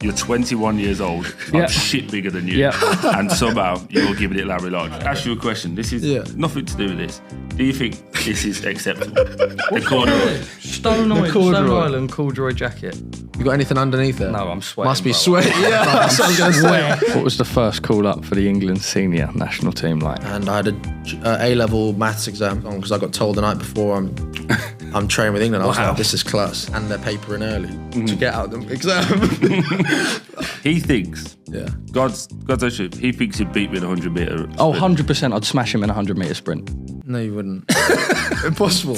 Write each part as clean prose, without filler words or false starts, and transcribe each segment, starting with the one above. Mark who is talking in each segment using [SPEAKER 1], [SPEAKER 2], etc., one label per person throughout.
[SPEAKER 1] You're 21 years old. I'm shit bigger than you. And somehow you're giving it Larry Large. Ask you a question. This is nothing to do with this. Do you think this is acceptable? The corduroy.
[SPEAKER 2] Stone Island corduroy jacket.
[SPEAKER 3] You got anything underneath it?
[SPEAKER 2] No, I'm sweating.
[SPEAKER 3] Must be sweating. Yeah, that's what I was going to say.
[SPEAKER 2] What was the first call up for the England senior national team like?
[SPEAKER 3] And I had a A-level maths exam on because I got told the night before I'm training with England. I was like, this is class. And they're papering early to get out the exam.
[SPEAKER 1] He thinks, God's truth, he thinks he'd beat me in a 100 metre sprint.
[SPEAKER 2] Oh, 100%. I'd smash him in a 100 metre sprint.
[SPEAKER 3] No, you wouldn't. Impossible.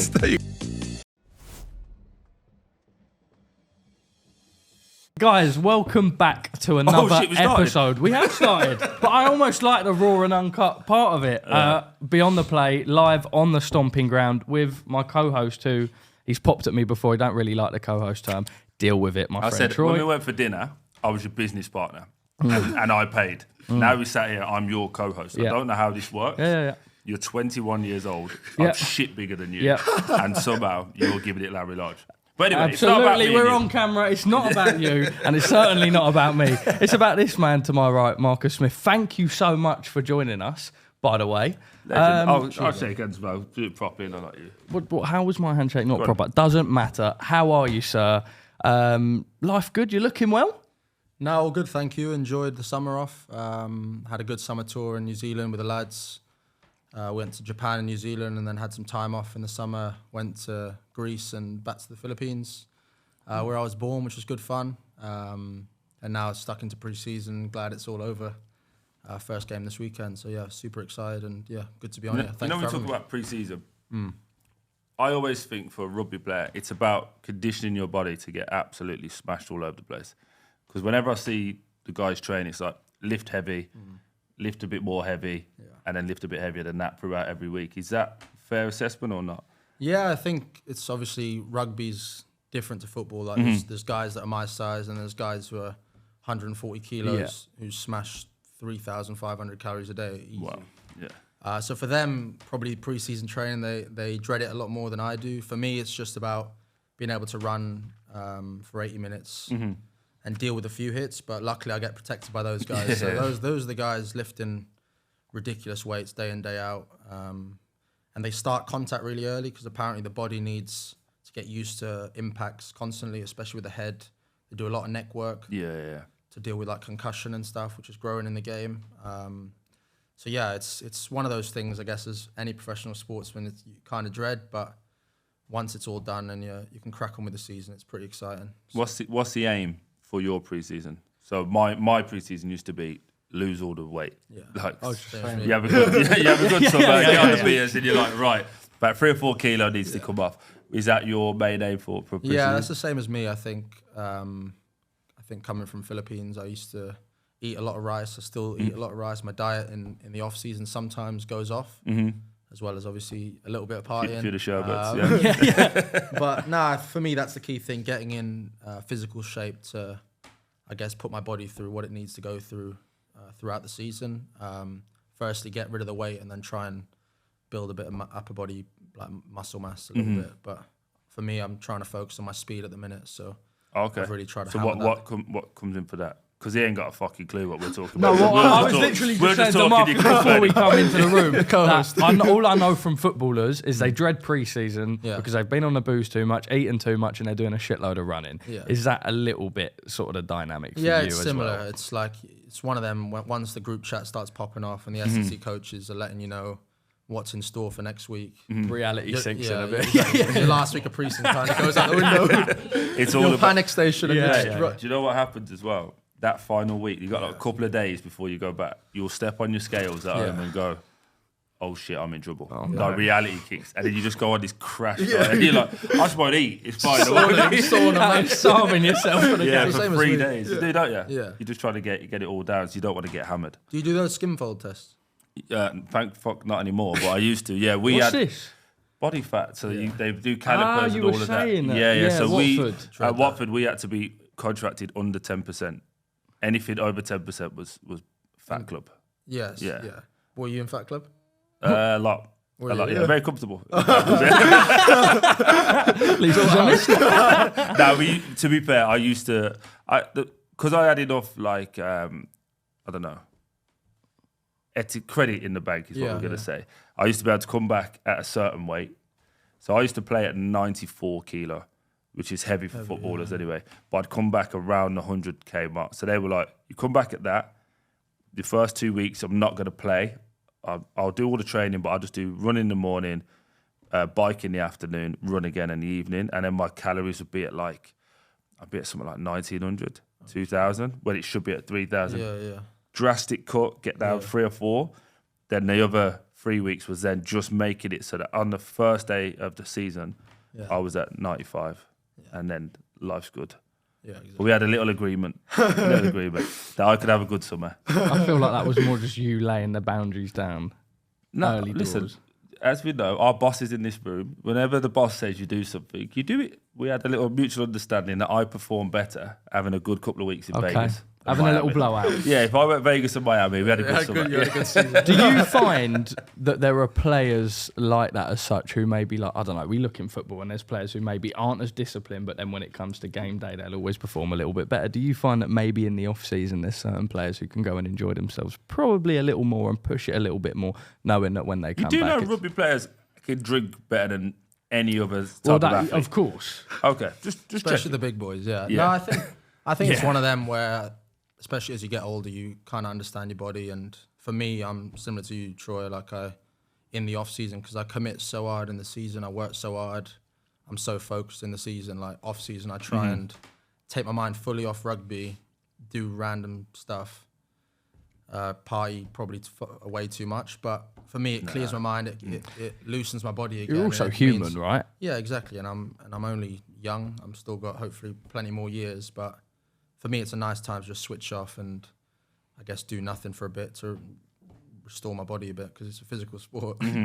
[SPEAKER 2] Guys, welcome back to another episode. We have started, but I almost like the raw and uncut part of it. Beyond the Play, live on the Stomping Ground with my co-host who, he's popped at me before, he don't really like the co-host term. Deal with it, my friend
[SPEAKER 1] said,
[SPEAKER 2] Troy.
[SPEAKER 1] When we went for dinner, I was your business partner and I paid. Now we sat here, I'm your co-host. I don't know how this works. You're 21 years old. I'm shit bigger than you. And somehow you're giving it Larry Large. But anyway,
[SPEAKER 2] absolutely, we're on camera. It's not about you, and it's certainly not about me. It's about this man to my right, Marcus Smith. Thank you so much for joining us, by the way.
[SPEAKER 1] I'll shake hands as well. Do it properly, and I like you.
[SPEAKER 2] How was my handshake not proper? Doesn't matter. How are you, sir? Life good? You looking well?
[SPEAKER 4] No, all good, thank you. Enjoyed the summer off. Had a good summer tour in New Zealand with the lads. Went to Japan and New Zealand and then had some time off in the summer. Went to Greece and back to the Philippines, where I was born, which was good fun. And now it's stuck into pre-season. Glad it's all over. First game this weekend. So yeah, super excited and yeah, good to be on here. Thanks
[SPEAKER 1] we talk about pre-season. I always think for a rugby player, it's about conditioning your body to get absolutely smashed all over the place. Because whenever I see the guys train, it's like lift heavy, lift a bit more heavy, and then lift a bit heavier than that throughout every week. Is that a fair assessment or not?
[SPEAKER 4] Yeah, I think it's obviously rugby's different to football. Like there's guys that are my size and there's guys who are 140 kilos who smash 3,500 calories a day easy.
[SPEAKER 1] Wow. Yeah.
[SPEAKER 4] So for them, probably pre-season training, they dread it a lot more than I do. For me, it's just about being able to run for 80 minutes and deal with a few hits. But luckily, I get protected by those guys. So those are the guys lifting ridiculous weights day in, day out. And they start contact really early because apparently the body needs to get used to impacts constantly, especially with the head. They do a lot of neck work to deal with like concussion and stuff, which is growing in the game. So yeah, it's one of those things, I guess, as any professional sportsman, you kind of dread, but once it's all done and you can crack on with the season, it's pretty exciting.
[SPEAKER 1] What's the aim for your pre-season? So my pre-season used to be lose all the weight. Yeah. Like, you have a good summer, get on the beers, and you're like, right, about 3 or 4 kilo needs to come off. Is that your main aim for pre-season?
[SPEAKER 4] Yeah, that's the same as me, I think. I think coming from Philippines, I used to eat a lot of rice. I still eat a lot of rice. My diet in the off season sometimes goes off, as well as obviously a little bit of partying.
[SPEAKER 1] Few of the sherbets,
[SPEAKER 4] But nah, for me that's the key thing: getting in physical shape to, I guess, put my body through what it needs to go through throughout the season. Firstly, get rid of the weight, and then try and build a bit of upper body, like muscle mass, a little bit. But for me, I'm trying to focus on my speed at the minute. So I've really tried to.
[SPEAKER 1] So what comes in for that? Because he ain't got a fucking clue what we're talking
[SPEAKER 2] about.
[SPEAKER 1] No,
[SPEAKER 2] I was literally just saying to Mark before we come into the room, all I know from footballers is they dread pre-season because they've been on the booze too much, eaten too much, and they're doing a shitload of running. Yeah. Is that a little bit sort of the dynamic for you as well? Yeah,
[SPEAKER 4] it's similar. It's like, it's one of them, once the group chat starts popping off and the S&C coaches are letting you know what's in store for next week.
[SPEAKER 2] Reality sinks in a bit.
[SPEAKER 4] Your last week of pre-season kind of goes out the window.
[SPEAKER 1] It's all about
[SPEAKER 4] panic station.
[SPEAKER 1] Do you know what happens as well? That final week, you got like a couple of days before you go back. You'll step on your scales at home and go, "Oh shit, I'm in trouble." Like reality kicks, and then you just go on this crash. And you're like, "I just won't eat. It's fine."
[SPEAKER 2] Starving yourself for the game.
[SPEAKER 1] For 3 days. You do, don't you?
[SPEAKER 4] Yeah.
[SPEAKER 1] You're just trying to get it all down, so you don't want to get hammered.
[SPEAKER 4] Do you do those skin fold tests?
[SPEAKER 1] Thank fuck not anymore, but I used to. Yeah,
[SPEAKER 2] What's this?
[SPEAKER 1] Body fat. So they do calipers and all of that. Yeah. So at Watford we had to be contracted under 10%. Anything over 10% was Fat Club.
[SPEAKER 4] Yes. Yeah. Were you in Fat Club?
[SPEAKER 1] A lot. Yeah, very comfortable.
[SPEAKER 2] At least it was honest.
[SPEAKER 1] Now, to be fair, I used to. The because I had enough, like, I don't know, credit in the bank is what we're going to say. I used to be able to come back at a certain weight. So I used to play at 94 kilo, which is heavy for footballers anyway. But I'd come back around the 100K mark. So they were like, you come back at that, the first 2 weeks I'm not going to play. I'll do all the training, but I'll just do run in the morning, bike in the afternoon, run again in the evening. And then my calories would be at I'd be at something like 1,900, 2,000, when it should be at 3,000.
[SPEAKER 4] Yeah.
[SPEAKER 1] Drastic cut, get down 3 or 4. Then the other 3 weeks was then just making it so that on the first day of the season, I was at 95. And then life's good. Yeah, exactly. But we had a little agreement that I could have a good summer.
[SPEAKER 2] I feel like that was more just you laying the boundaries down.
[SPEAKER 1] No, listen, as we know, our boss is in this room. Whenever the boss says you do something, you do it. We had a little mutual understanding that I perform better having a good couple of weeks in Vegas.
[SPEAKER 2] Having a little blowout.
[SPEAKER 1] Yeah, if I went Vegas and Miami, we had a good summer.
[SPEAKER 4] You had a good season.
[SPEAKER 2] Do you find that there are players like that as such who maybe, like, I don't know, we look in football and there's players who maybe aren't as disciplined, but then when it comes to game day, they'll always perform a little bit better. Do you find that maybe in the off-season there's certain players who can go and enjoy themselves probably a little more and push it a little bit more, knowing that when they come back...
[SPEAKER 1] You do know rugby players can drink better than any other type of athlete?
[SPEAKER 2] Of course.
[SPEAKER 1] Okay, just
[SPEAKER 4] especially the big boys, No, I think it's one of them where... Especially as you get older, you kind of understand your body. And for me, I'm similar to you, Troy. Like in the off season, because I commit so hard in the season, I work so hard. I'm so focused in the season. Like off season, I try and take my mind fully off rugby, do random stuff, party probably way too much. But for me, it clears my mind. It loosens my body again.
[SPEAKER 2] You're also human, right?
[SPEAKER 4] Yeah, exactly. And I'm only young. I'm still got hopefully plenty more years, but. For me, it's a nice time to just switch off and I guess do nothing for a bit to restore my body a bit because it's a physical sport.
[SPEAKER 1] Have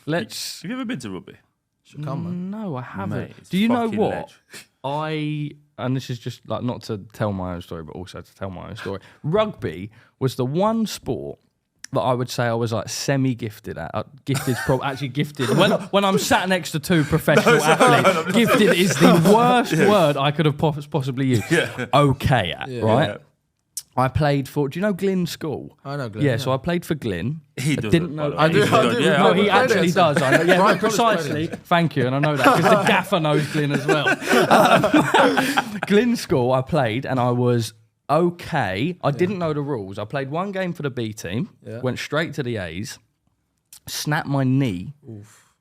[SPEAKER 1] you ever been to rugby?
[SPEAKER 4] Should come, man.
[SPEAKER 2] No, I haven't.
[SPEAKER 1] Mate,
[SPEAKER 2] do you know what?
[SPEAKER 1] Ledge.
[SPEAKER 2] And this is just like not to tell my own story, but also to tell my own story. Rugby was the one sport that I would say I was like semi-gifted at. Gifted. When I'm sat next to two professional athletes, gifted is the worst word I could have possibly used. Okay at, right? Yeah. I played for, do you know Glyn School?
[SPEAKER 4] I know Glyn.
[SPEAKER 2] Yeah, so I played for Glyn.
[SPEAKER 1] He doesn't.
[SPEAKER 2] Didn't know.
[SPEAKER 4] I do.
[SPEAKER 2] No, he actually does. I know. Yeah, right, precisely. Thank you, and I know that because the gaffer knows Glyn as well. Glyn School, I played, and I was... okay, I didn't know the rules. I played one game for the B team, went straight to the A's, snapped my knee,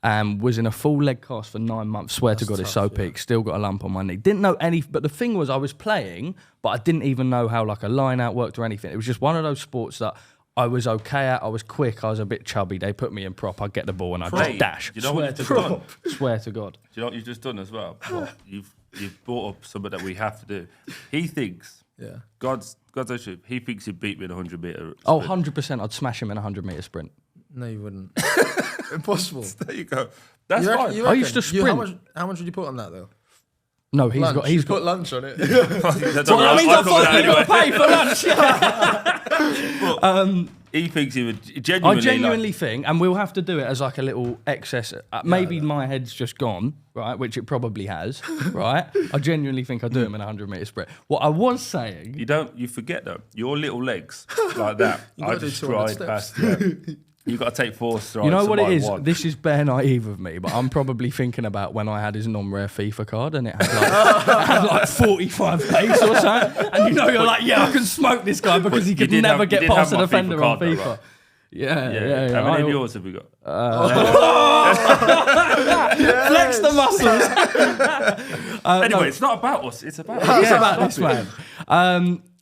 [SPEAKER 2] and was in a full leg cast for 9 months. Swear to God, it's so peak. Still got a lump on my knee. Didn't know any, but the thing was I was playing, but I didn't even know how like a line out worked or anything. It was just one of those sports that I was okay at. I was quick. I was a bit chubby. They put me in prop. I'd get the ball and I'd just dash.
[SPEAKER 1] You know what you've just done?
[SPEAKER 2] Swear to God.
[SPEAKER 1] Do you know what you've just done as well? You've brought up something that we have to do. He thinks... Yeah, God's truth. He thinks he'd beat me in a 100-metre sprint.
[SPEAKER 2] Oh, 100%. I'd smash him in a 100-metre sprint.
[SPEAKER 4] No, you wouldn't. Impossible.
[SPEAKER 1] There you go. That's fine.
[SPEAKER 2] I used to sprint.
[SPEAKER 4] How much would you put on that, though?
[SPEAKER 2] No, he's
[SPEAKER 4] got lunch on it.
[SPEAKER 2] Well, that means I've got to pay for lunch.
[SPEAKER 1] He thinks he would genuinely...
[SPEAKER 2] I genuinely think, and we'll have to do it as like a little excess... maybe my head's just gone, right, which it probably has, right? I genuinely think I do him in a 100-metre sprint. What I was saying...
[SPEAKER 1] You forget, though, your little legs like that, I just stride past... You've got to take 4 strides.
[SPEAKER 2] You know what it is? This is bare naive of me, but I'm probably thinking about when I had his non-rare FIFA card and it had like 45 pace or something. And you're like, I can smoke this guy because he could never get past a defender on FIFA. Though, right? Yeah.
[SPEAKER 1] How many of yours have we got?
[SPEAKER 2] Flex the muscles.
[SPEAKER 1] Anyway, it's not about us. It's about
[SPEAKER 2] this man.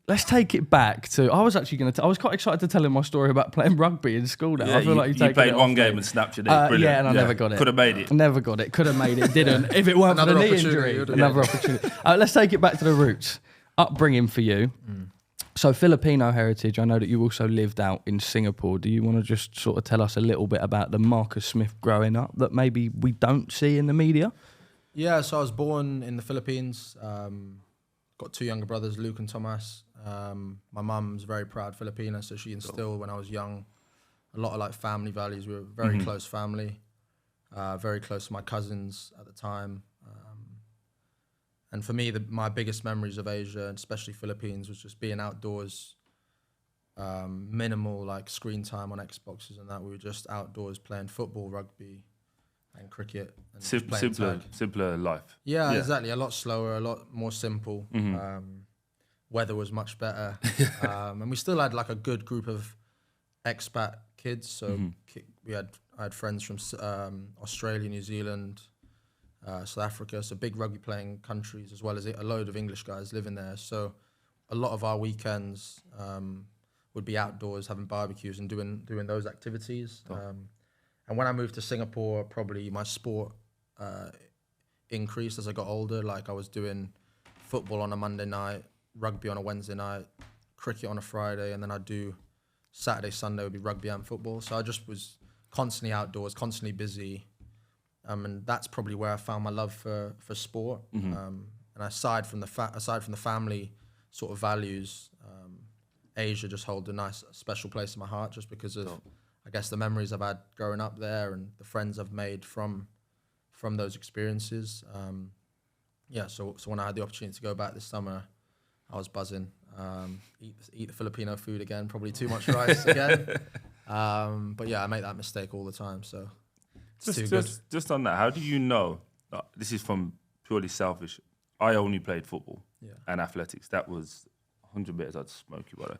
[SPEAKER 2] Let's take it back to. I was actually I was quite excited to tell him my story about playing rugby in school. Now I feel like you
[SPEAKER 1] played one game and snapped your knee. Brilliant.
[SPEAKER 2] Yeah, and I never got it.
[SPEAKER 1] Could have made it.
[SPEAKER 2] Never got it. Could have made it. Didn't. If it weren't for the knee injury, another opportunity. Let's take it back to the roots. Upbringing for you. So Filipino heritage. I know that you also lived out in Singapore. Do you want to just sort of tell us a little bit about the Marcus Smith growing up that maybe we don't see in the media?
[SPEAKER 4] Yeah. So I was born in the Philippines. Got 2 younger brothers, Luke and Thomas. My mum's very proud Filipina, so she instilled when I was young a lot of like family values. We were a very close family, very close to my cousins at the time. And for me, my biggest memories of Asia, and especially Philippines, was just being outdoors, minimal like screen time on Xboxes and that. We were just outdoors playing football, rugby, and cricket. And
[SPEAKER 1] simpler life.
[SPEAKER 4] Yeah, exactly. A lot slower, a lot more simple. Weather was much better, and we still had like a good group of expat kids. So I had friends from Australia, New Zealand, South Africa, so big rugby playing countries, as well as a load of English guys living there. So a lot of our weekends would be outdoors, having barbecues and doing those activities. And when I moved to Singapore, probably my sport increased as I got older. Like I was doing football on a Monday night, rugby on a Wednesday night, cricket on a Friday, and then I'd do Saturday, Sunday would be rugby and football. So I just was constantly outdoors, constantly busy. And that's probably where I found my love for sport. And aside from the family sort of values, Asia just holds a nice, special place in my heart, just because of, I guess, the memories I've had growing up there and the friends I've made from those experiences. So when I had the opportunity to go back this summer, I was buzzing. Eat the Filipino food again, probably too much rice again. But yeah, I make that mistake all the time. So
[SPEAKER 1] just on that, how do you know? This is from purely selfish. I only played football and athletics. That was 100 meters. I'd smoke you, brother.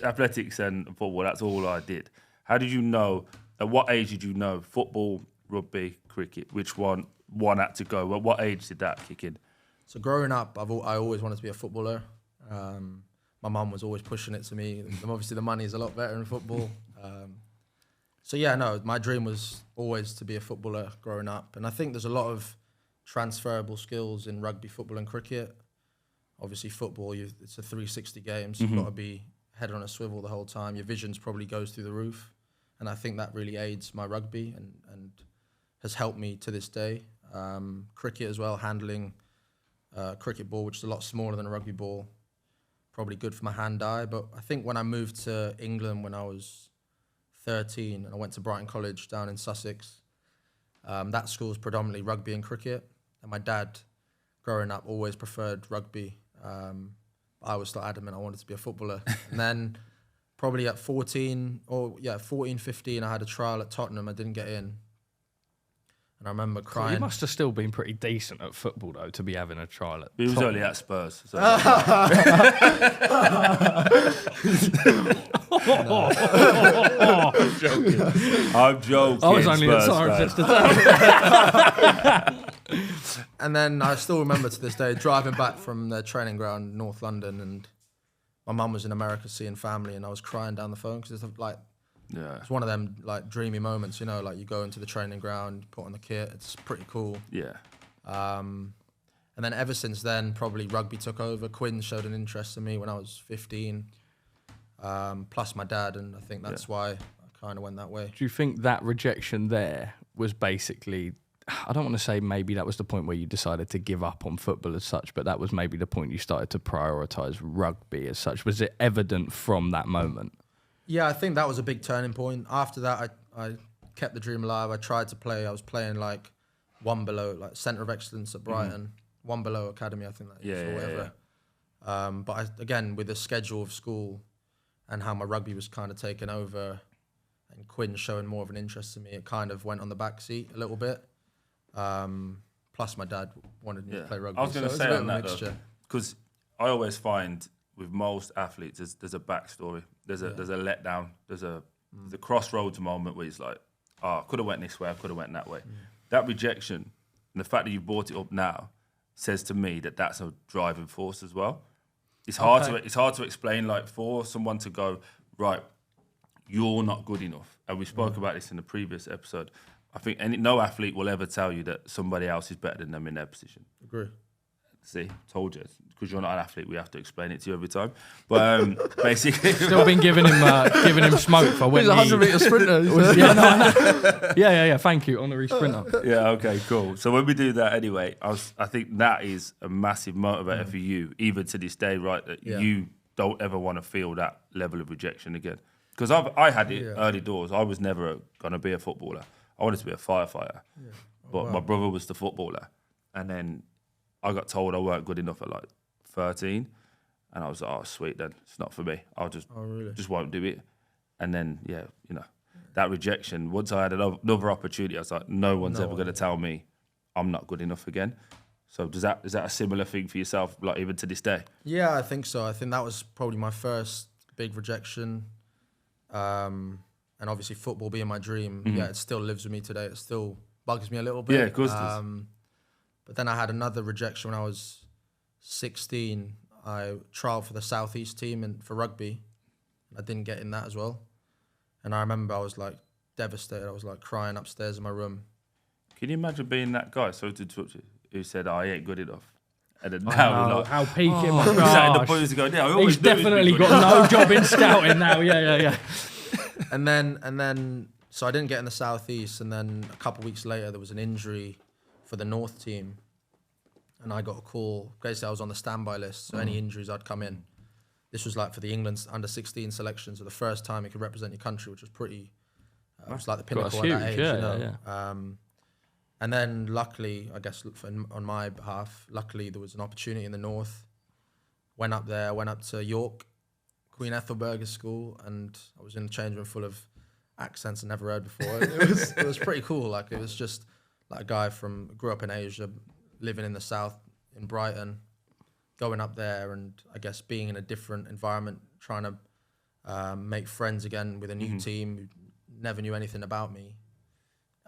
[SPEAKER 1] Athletics and football. That's all I did. How did you know? At what age did you know football, rugby, cricket? Which one had to go? At what age did that kick in?
[SPEAKER 4] So growing up, I always wanted to be a footballer. My mum was always pushing it to me. Obviously, the money is a lot better in football. My dream was always to be a footballer growing up. And I think there's a lot of transferable skills in rugby, football and cricket. Obviously, football, it's a 360 game, so you've got to be head on a swivel the whole time. Your visions probably goes through the roof. And I think that really aids my rugby and has helped me to this day. Cricket as well, handling cricket ball, which is a lot smaller than a rugby ball. Probably good for my hand-eye. But I think when I moved to England when I was 13 and I went to Brighton College down in Sussex, that school was predominantly rugby and cricket. And my dad, growing up, always preferred rugby. I was still adamant I wanted to be a footballer. And then probably at 14, 15, I had a trial at Tottenham. I didn't get in. And I remember crying.
[SPEAKER 2] You must have still been pretty decent at football, though, to be having a trial at
[SPEAKER 1] He was only at Spurs. So. I'm joking.
[SPEAKER 2] I was only at Parsons today.
[SPEAKER 4] And then I still remember to this day driving back from the training ground, North London, and my mum was in America seeing family, and I was crying down the phone because it's like, it's one of them like dreamy moments, like you go into the training ground, put on the kit, it's pretty cool.
[SPEAKER 1] Yeah.
[SPEAKER 4] And then ever since then, probably rugby took over. Quinn showed an interest in me when I was 15, plus my dad, and I think that's why I kind of went that way.
[SPEAKER 2] Do you think that rejection there was basically, I don't want to say maybe that was the point where you decided to give up on football as such, but that was maybe the point you started to prioritise rugby as such? Was it evident from that moment?
[SPEAKER 4] Yeah, I think that was a big turning point. After that, I kept the dream alive. I tried to play. I was playing like one below, like Centre of Excellence at Brighton, one below Academy, I think that is, or whatever. But again, with the schedule of school and how my rugby was kind of taken over and Quinn showing more of an interest in me, it kind of went on the back seat a little bit. Plus my dad wanted me to play rugby.
[SPEAKER 1] I was going to say on that though, because I always find with most athletes, there's a backstory. There's a letdown. There's a crossroads moment where it's like, I could have went this way, I could have went that way. That rejection and the fact that you brought it up now says to me that that's a driving force as well. It's hard to explain, like for someone to go, right, you're not good enough. And we spoke about this in the previous episode. I think no athlete will ever tell you that somebody else is better than them in their position.
[SPEAKER 4] Agree.
[SPEAKER 1] See, told you. Because you're not an athlete, we have to explain it to you every time. But basically,
[SPEAKER 2] still been giving him smoke for when
[SPEAKER 3] he's a 100-meter sprinter.
[SPEAKER 2] Yeah. Thank you, honorary sprinter.
[SPEAKER 1] Yeah. Okay. Cool. So when we do that anyway, I think that is a massive motivator for you, even to this day, right? That you don't ever want to feel that level of rejection again. Because I had it early doors. I was never going to be a footballer. I wanted to be a firefighter, but my brother was the footballer, and then I got told I weren't good enough at like 13, and I was like, oh sweet, then it's not for me. I'll just won't do it. And then that rejection. Once I had another opportunity, I was like, no one's ever going to tell me I'm not good enough again. So is that a similar thing for yourself, like even to this day?
[SPEAKER 4] Yeah, I think so. I think that was probably my first big rejection. And obviously football being my dream, it still lives with me today. It still bugs me a little bit.
[SPEAKER 1] Yeah, of course it does.
[SPEAKER 4] But then I had another rejection when I was 16. I trialled for the Southeast team for rugby. I didn't get in that as well. And I remember I was like devastated. I was like crying upstairs in my room.
[SPEAKER 1] Can you imagine being that guy, sorry to interrupt you, who said, I ain't good enough? And then
[SPEAKER 2] how peaking, my
[SPEAKER 1] gosh.
[SPEAKER 2] gosh.
[SPEAKER 1] The boys go, yeah,
[SPEAKER 2] he's definitely got no job in scouting now. Yeah.
[SPEAKER 4] And then, so I didn't get in the Southeast. And then a couple of weeks later, there was an injury for the North team. And I got a call. Basically, I was on the standby list. So any injuries, I'd come in. This was like for the England under-16 selection. So the first time you could represent your country, which was pretty, it was like the pinnacle at that age.
[SPEAKER 2] Yeah.
[SPEAKER 4] And then luckily, I guess on my behalf, luckily there was an opportunity in the North. Went up there, went up to York, Queen Ethelberga's school, and I was in a change room full of accents I never heard before. It was pretty cool. Like it was just like a guy grew up in Asia, living in the South in Brighton, going up there and I guess being in a different environment, trying to make friends again with a new team who never knew anything about me.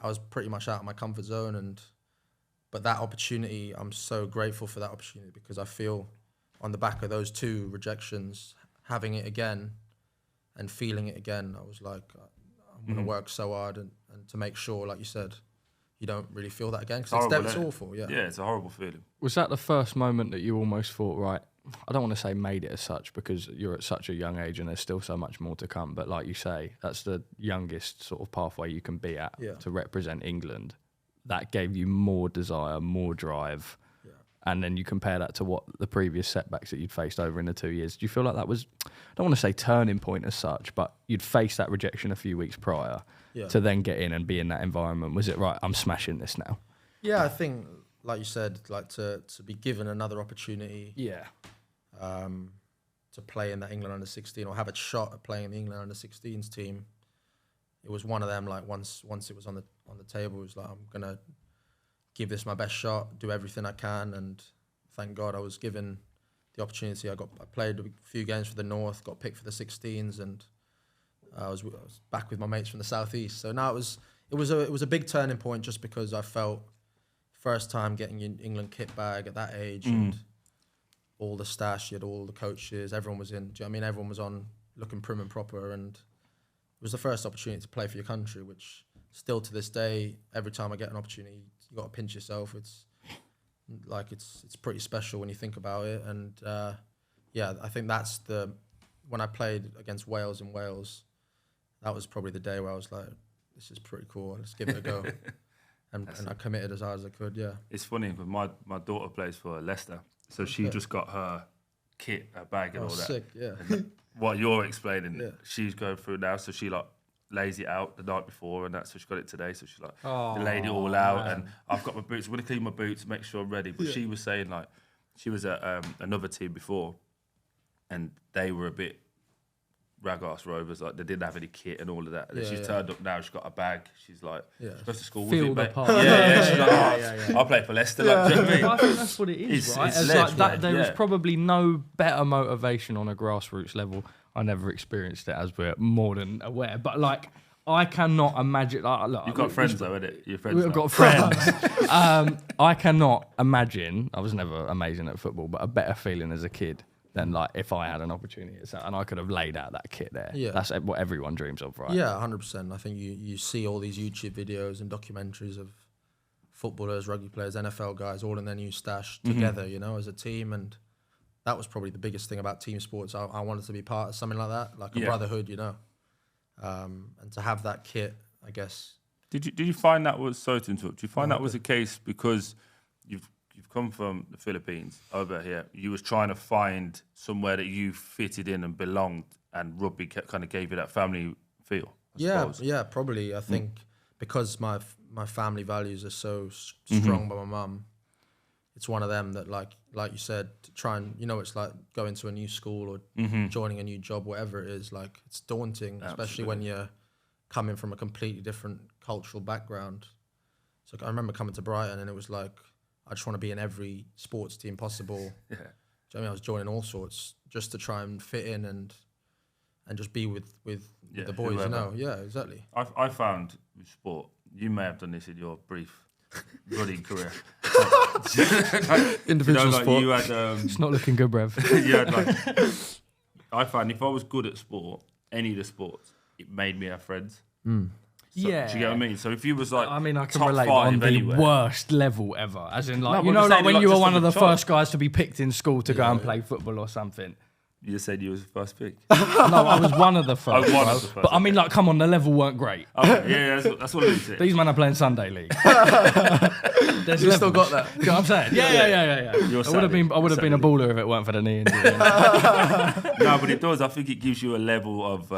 [SPEAKER 4] I was pretty much out of my comfort zone, but that opportunity, I'm so grateful for that opportunity because I feel on the back of those two rejections, having it again and feeling it again, I was like, I'm going to work so hard and to make sure, like you said, you don't really feel that again because it's awful. Yeah,
[SPEAKER 1] it's a horrible feeling.
[SPEAKER 2] Was that the first moment that you almost thought, right, I don't want to say made it as such because you're at such a young age and there's still so much more to come. But like you say, that's the youngest sort of pathway you can be at to represent England. That gave you more desire, more drive. Yeah. And then you compare that to what the previous setbacks that you'd faced over in the 2 years. Do you feel like that was, I don't want to say turning point as such, but you'd faced that rejection a few weeks prior to then get in and be in that environment? Was it, right, I'm smashing this now?
[SPEAKER 4] Yeah, I think, like you said, like to be given another opportunity.
[SPEAKER 2] Yeah.
[SPEAKER 4] To play in that England under-16 or have a shot at playing in the England under-16s team, it was one of them. Like once it was on the table, it was like I'm gonna give this my best shot, do everything I can, and thank God I was given the opportunity. I played a few games for the North, got picked for the 16s, and I was back with my mates from the Southeast. So now it was a big turning point just because I felt first time getting your England kit bag at that age and all the stash, you had all the coaches, everyone was in. Do you know what I mean? Everyone was on looking prim and proper, and it was the first opportunity to play for your country, which still to this day, every time I get an opportunity, you got to pinch yourself. It's like it's pretty special when you think about it, and I think that's when I played against Wales in Wales, that was probably the day where I was like, this is pretty cool. Let's give it a go, and I committed as hard as I could. Yeah,
[SPEAKER 1] it's funny, but my daughter plays for Leicester. So she just got her kit, her bag and all that.
[SPEAKER 4] Sick, yeah.
[SPEAKER 1] And what you're explaining, she's going through now. So she like lays it out the night before, and that's so she got it today. So she like laid it all out, and I've got my boots. I'm gonna clean my boots, make sure I'm ready. But she was saying like she was at another team before, and they were a bit rag-ass rovers. Like they didn't have any kit and all of that. And then she's turned up now. She's got a bag. She's like, she goes to school with it, mate. She's like, I'll play for Leicester. Like, do you know what I mean?
[SPEAKER 2] I think that's what it is, right?
[SPEAKER 1] It's
[SPEAKER 2] like that. There was probably no better motivation on a grassroots level. I never experienced it, as we're more than aware. But like, I cannot imagine. Look,
[SPEAKER 1] you've got friends though, innit? Your friends.
[SPEAKER 2] We've got friends. I cannot imagine. I was never amazing at football, but a better feeling as a kid than like if I had an opportunity and I could have laid out that kit there. Yeah. That's what everyone dreams of, right?
[SPEAKER 4] Yeah, 100%. I think you see all these YouTube videos and documentaries of footballers, rugby players, NFL guys, all in their new stash together, you know, as a team. And that was probably the biggest thing about team sports. I wanted to be part of something like that, like a brotherhood, you know. And to have that kit, I guess.
[SPEAKER 1] Did you find that was, sorry to interrupt, do you find that was the case because you've come from the Philippines over here, you was trying to find somewhere that you fitted in and belonged, and rugby kind of gave you that family feel? I suppose.
[SPEAKER 4] Probably. I think because my family values are so strong by my mum, it's one of them that like you said, to try and, it's like going to a new school or joining a new job, whatever it is, like it's daunting, especially when you're coming from a completely different cultural background. So I remember coming to Brighton and it was like, I just want to be in every sports team possible.
[SPEAKER 1] Yeah.
[SPEAKER 4] Do you know what I mean? I was joining all sorts just to try and fit in and just be with the boys,
[SPEAKER 1] whoever.
[SPEAKER 4] Yeah, exactly.
[SPEAKER 1] I found with sport, you may have done this in your brief running career.
[SPEAKER 4] Individual sport.
[SPEAKER 1] You had,
[SPEAKER 2] It's not looking good, Brev.
[SPEAKER 1] you had I found if I was good at sport, any of the sports, it made me have friends. So,
[SPEAKER 2] Yeah.
[SPEAKER 1] do you get what I mean? So if you was like,
[SPEAKER 2] I mean, I can
[SPEAKER 1] top
[SPEAKER 2] relate
[SPEAKER 1] five
[SPEAKER 2] on the
[SPEAKER 1] anywhere,
[SPEAKER 2] worst level ever. As in, like,
[SPEAKER 1] No, but I'm
[SPEAKER 2] like
[SPEAKER 1] saying,
[SPEAKER 2] when
[SPEAKER 1] like,
[SPEAKER 2] you were
[SPEAKER 1] just
[SPEAKER 2] one
[SPEAKER 1] on
[SPEAKER 2] of
[SPEAKER 1] the
[SPEAKER 2] the
[SPEAKER 1] top.
[SPEAKER 2] first guys to be picked in school to go and play football or something.
[SPEAKER 1] you just said you was the first pick.
[SPEAKER 2] No, I was one of the first.
[SPEAKER 1] one of the first,
[SPEAKER 2] But I mean, like, come on, the level weren't great.
[SPEAKER 1] Yeah, that's what it is.
[SPEAKER 2] These men are playing Sunday league. There's
[SPEAKER 4] You still got that?
[SPEAKER 2] You know what I'm saying? Yeah.
[SPEAKER 1] You're
[SPEAKER 2] I would have been a baller if it weren't for the knee injury.
[SPEAKER 1] No, but it does. I think it gives you a level of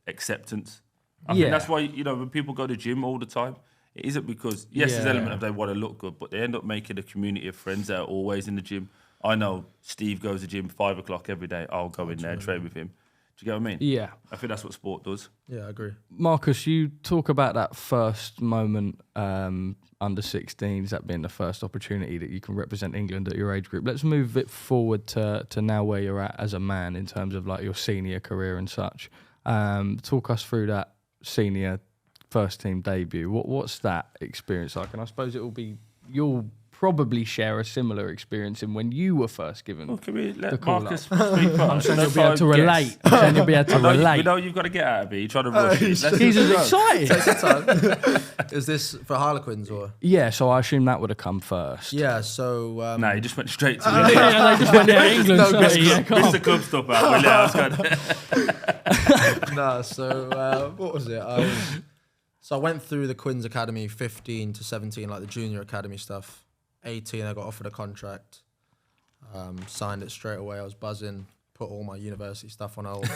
[SPEAKER 1] acceptance. I think that's why, when people go to gym all the time, it isn't because, yes, there's an element of they want to look good, but they end up making a community of friends that are always in the gym. I know Steve goes to the gym 5 o'clock every day. I'll go in there and train with him. Do you get what I mean?
[SPEAKER 2] Yeah.
[SPEAKER 1] I think that's what sport does.
[SPEAKER 4] Yeah, I agree.
[SPEAKER 2] Marcus, you talk about that first moment under 16s, that being the first opportunity that you can represent England at your age group. Let's move it forward to now where you're at as a man in terms of like your senior career and such. Talk us through that senior first team debut. What's that experience like? And I suppose you'll probably share a similar experience in when you were first given.
[SPEAKER 1] Well, can we let
[SPEAKER 2] call
[SPEAKER 1] Marcus speak first?
[SPEAKER 2] I'm saying you'll be able to relate. I'm saying you'll be able to relate.
[SPEAKER 1] You know you've got to get out of it. You're trying to rush it.
[SPEAKER 2] He's as excited.
[SPEAKER 4] Take some time. Is this for Harlequins or?
[SPEAKER 2] Yeah, so I assume that would have come first.
[SPEAKER 4] Yeah, so...
[SPEAKER 1] No, he just went straight to
[SPEAKER 2] Yeah, they just went, England.
[SPEAKER 1] Mr. Club stuff out. Well, yeah,
[SPEAKER 4] No, so what was it? So I went through the Quins Academy 15 to 17, like the junior academy stuff. 18, I got offered a contract. Signed it straight away. I was buzzing. Put all my university stuff on hold.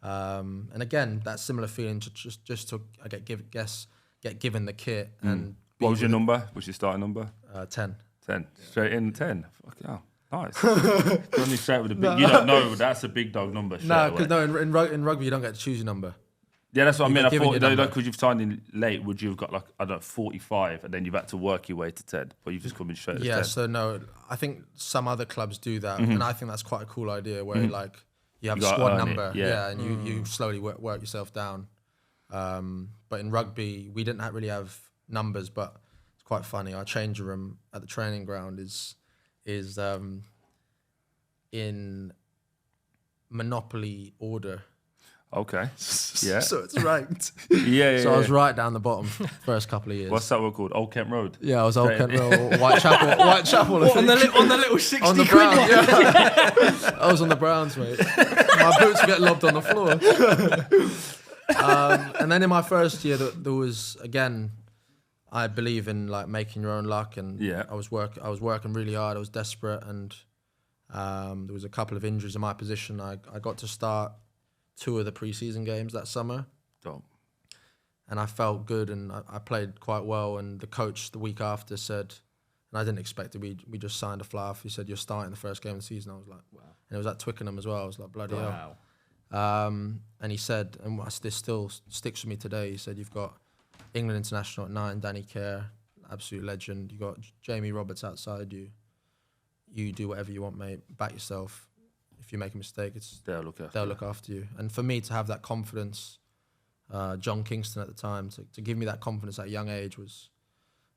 [SPEAKER 4] And again, that similar feeling to just to get given the kit and.
[SPEAKER 1] What was your number? What's your starting number?
[SPEAKER 4] 10.
[SPEAKER 1] 10. Straight in 10. Fuck yeah. Nice. Only straight with a big. You don't know, but that's a big dog number.
[SPEAKER 4] No, because in rugby you don't get to choose your number.
[SPEAKER 1] Yeah, that's what I mean. I thought,
[SPEAKER 4] number.
[SPEAKER 1] because you've signed in late, would you have got 45 and then you've had to work your way to 10, but you've just come in straight to 10?
[SPEAKER 4] Yeah, so no, I think some other clubs do that, and I think that's quite a cool idea where you have a squad number, and you slowly work yourself down. But in rugby, we didn't really have numbers, but it's quite funny. Our change room at the training ground is in Monopoly order.
[SPEAKER 1] Okay. Yeah.
[SPEAKER 4] So it's ranked.
[SPEAKER 1] Yeah.
[SPEAKER 4] So I was right down the bottom first couple of years.
[SPEAKER 1] What's that one called? Old Kent Road?
[SPEAKER 4] Yeah, I was Old Kent Road, Whitechapel.
[SPEAKER 2] On the little 60
[SPEAKER 4] on the
[SPEAKER 2] quid
[SPEAKER 4] Browns,
[SPEAKER 2] one.
[SPEAKER 4] yeah. I was on the Browns, mate. My boots would get lobbed on the floor. And then in my first year, there was, again, I believe in making your own luck, and I was working really hard. I was desperate, and there was a couple of injuries in my position. I got to start 2 of the pre-season games that summer.
[SPEAKER 1] Dope.
[SPEAKER 4] And I felt good, and I played quite well. And the coach the week after said, and I didn't expect it, we just signed a fly off. He said, "You're starting the first game of the season." I was like, wow. And it was at Twickenham as well. I was like, bloody hell. And he said, and this still sticks with me today, he said, "You've got England International at 9, Danny Kerr, absolute legend. You've got Jamie Roberts outside you. You do whatever you want, mate. Back yourself. If you make a mistake, they'll look after you." And for me to have that confidence, John Kingston at the time, to give me that confidence at a young age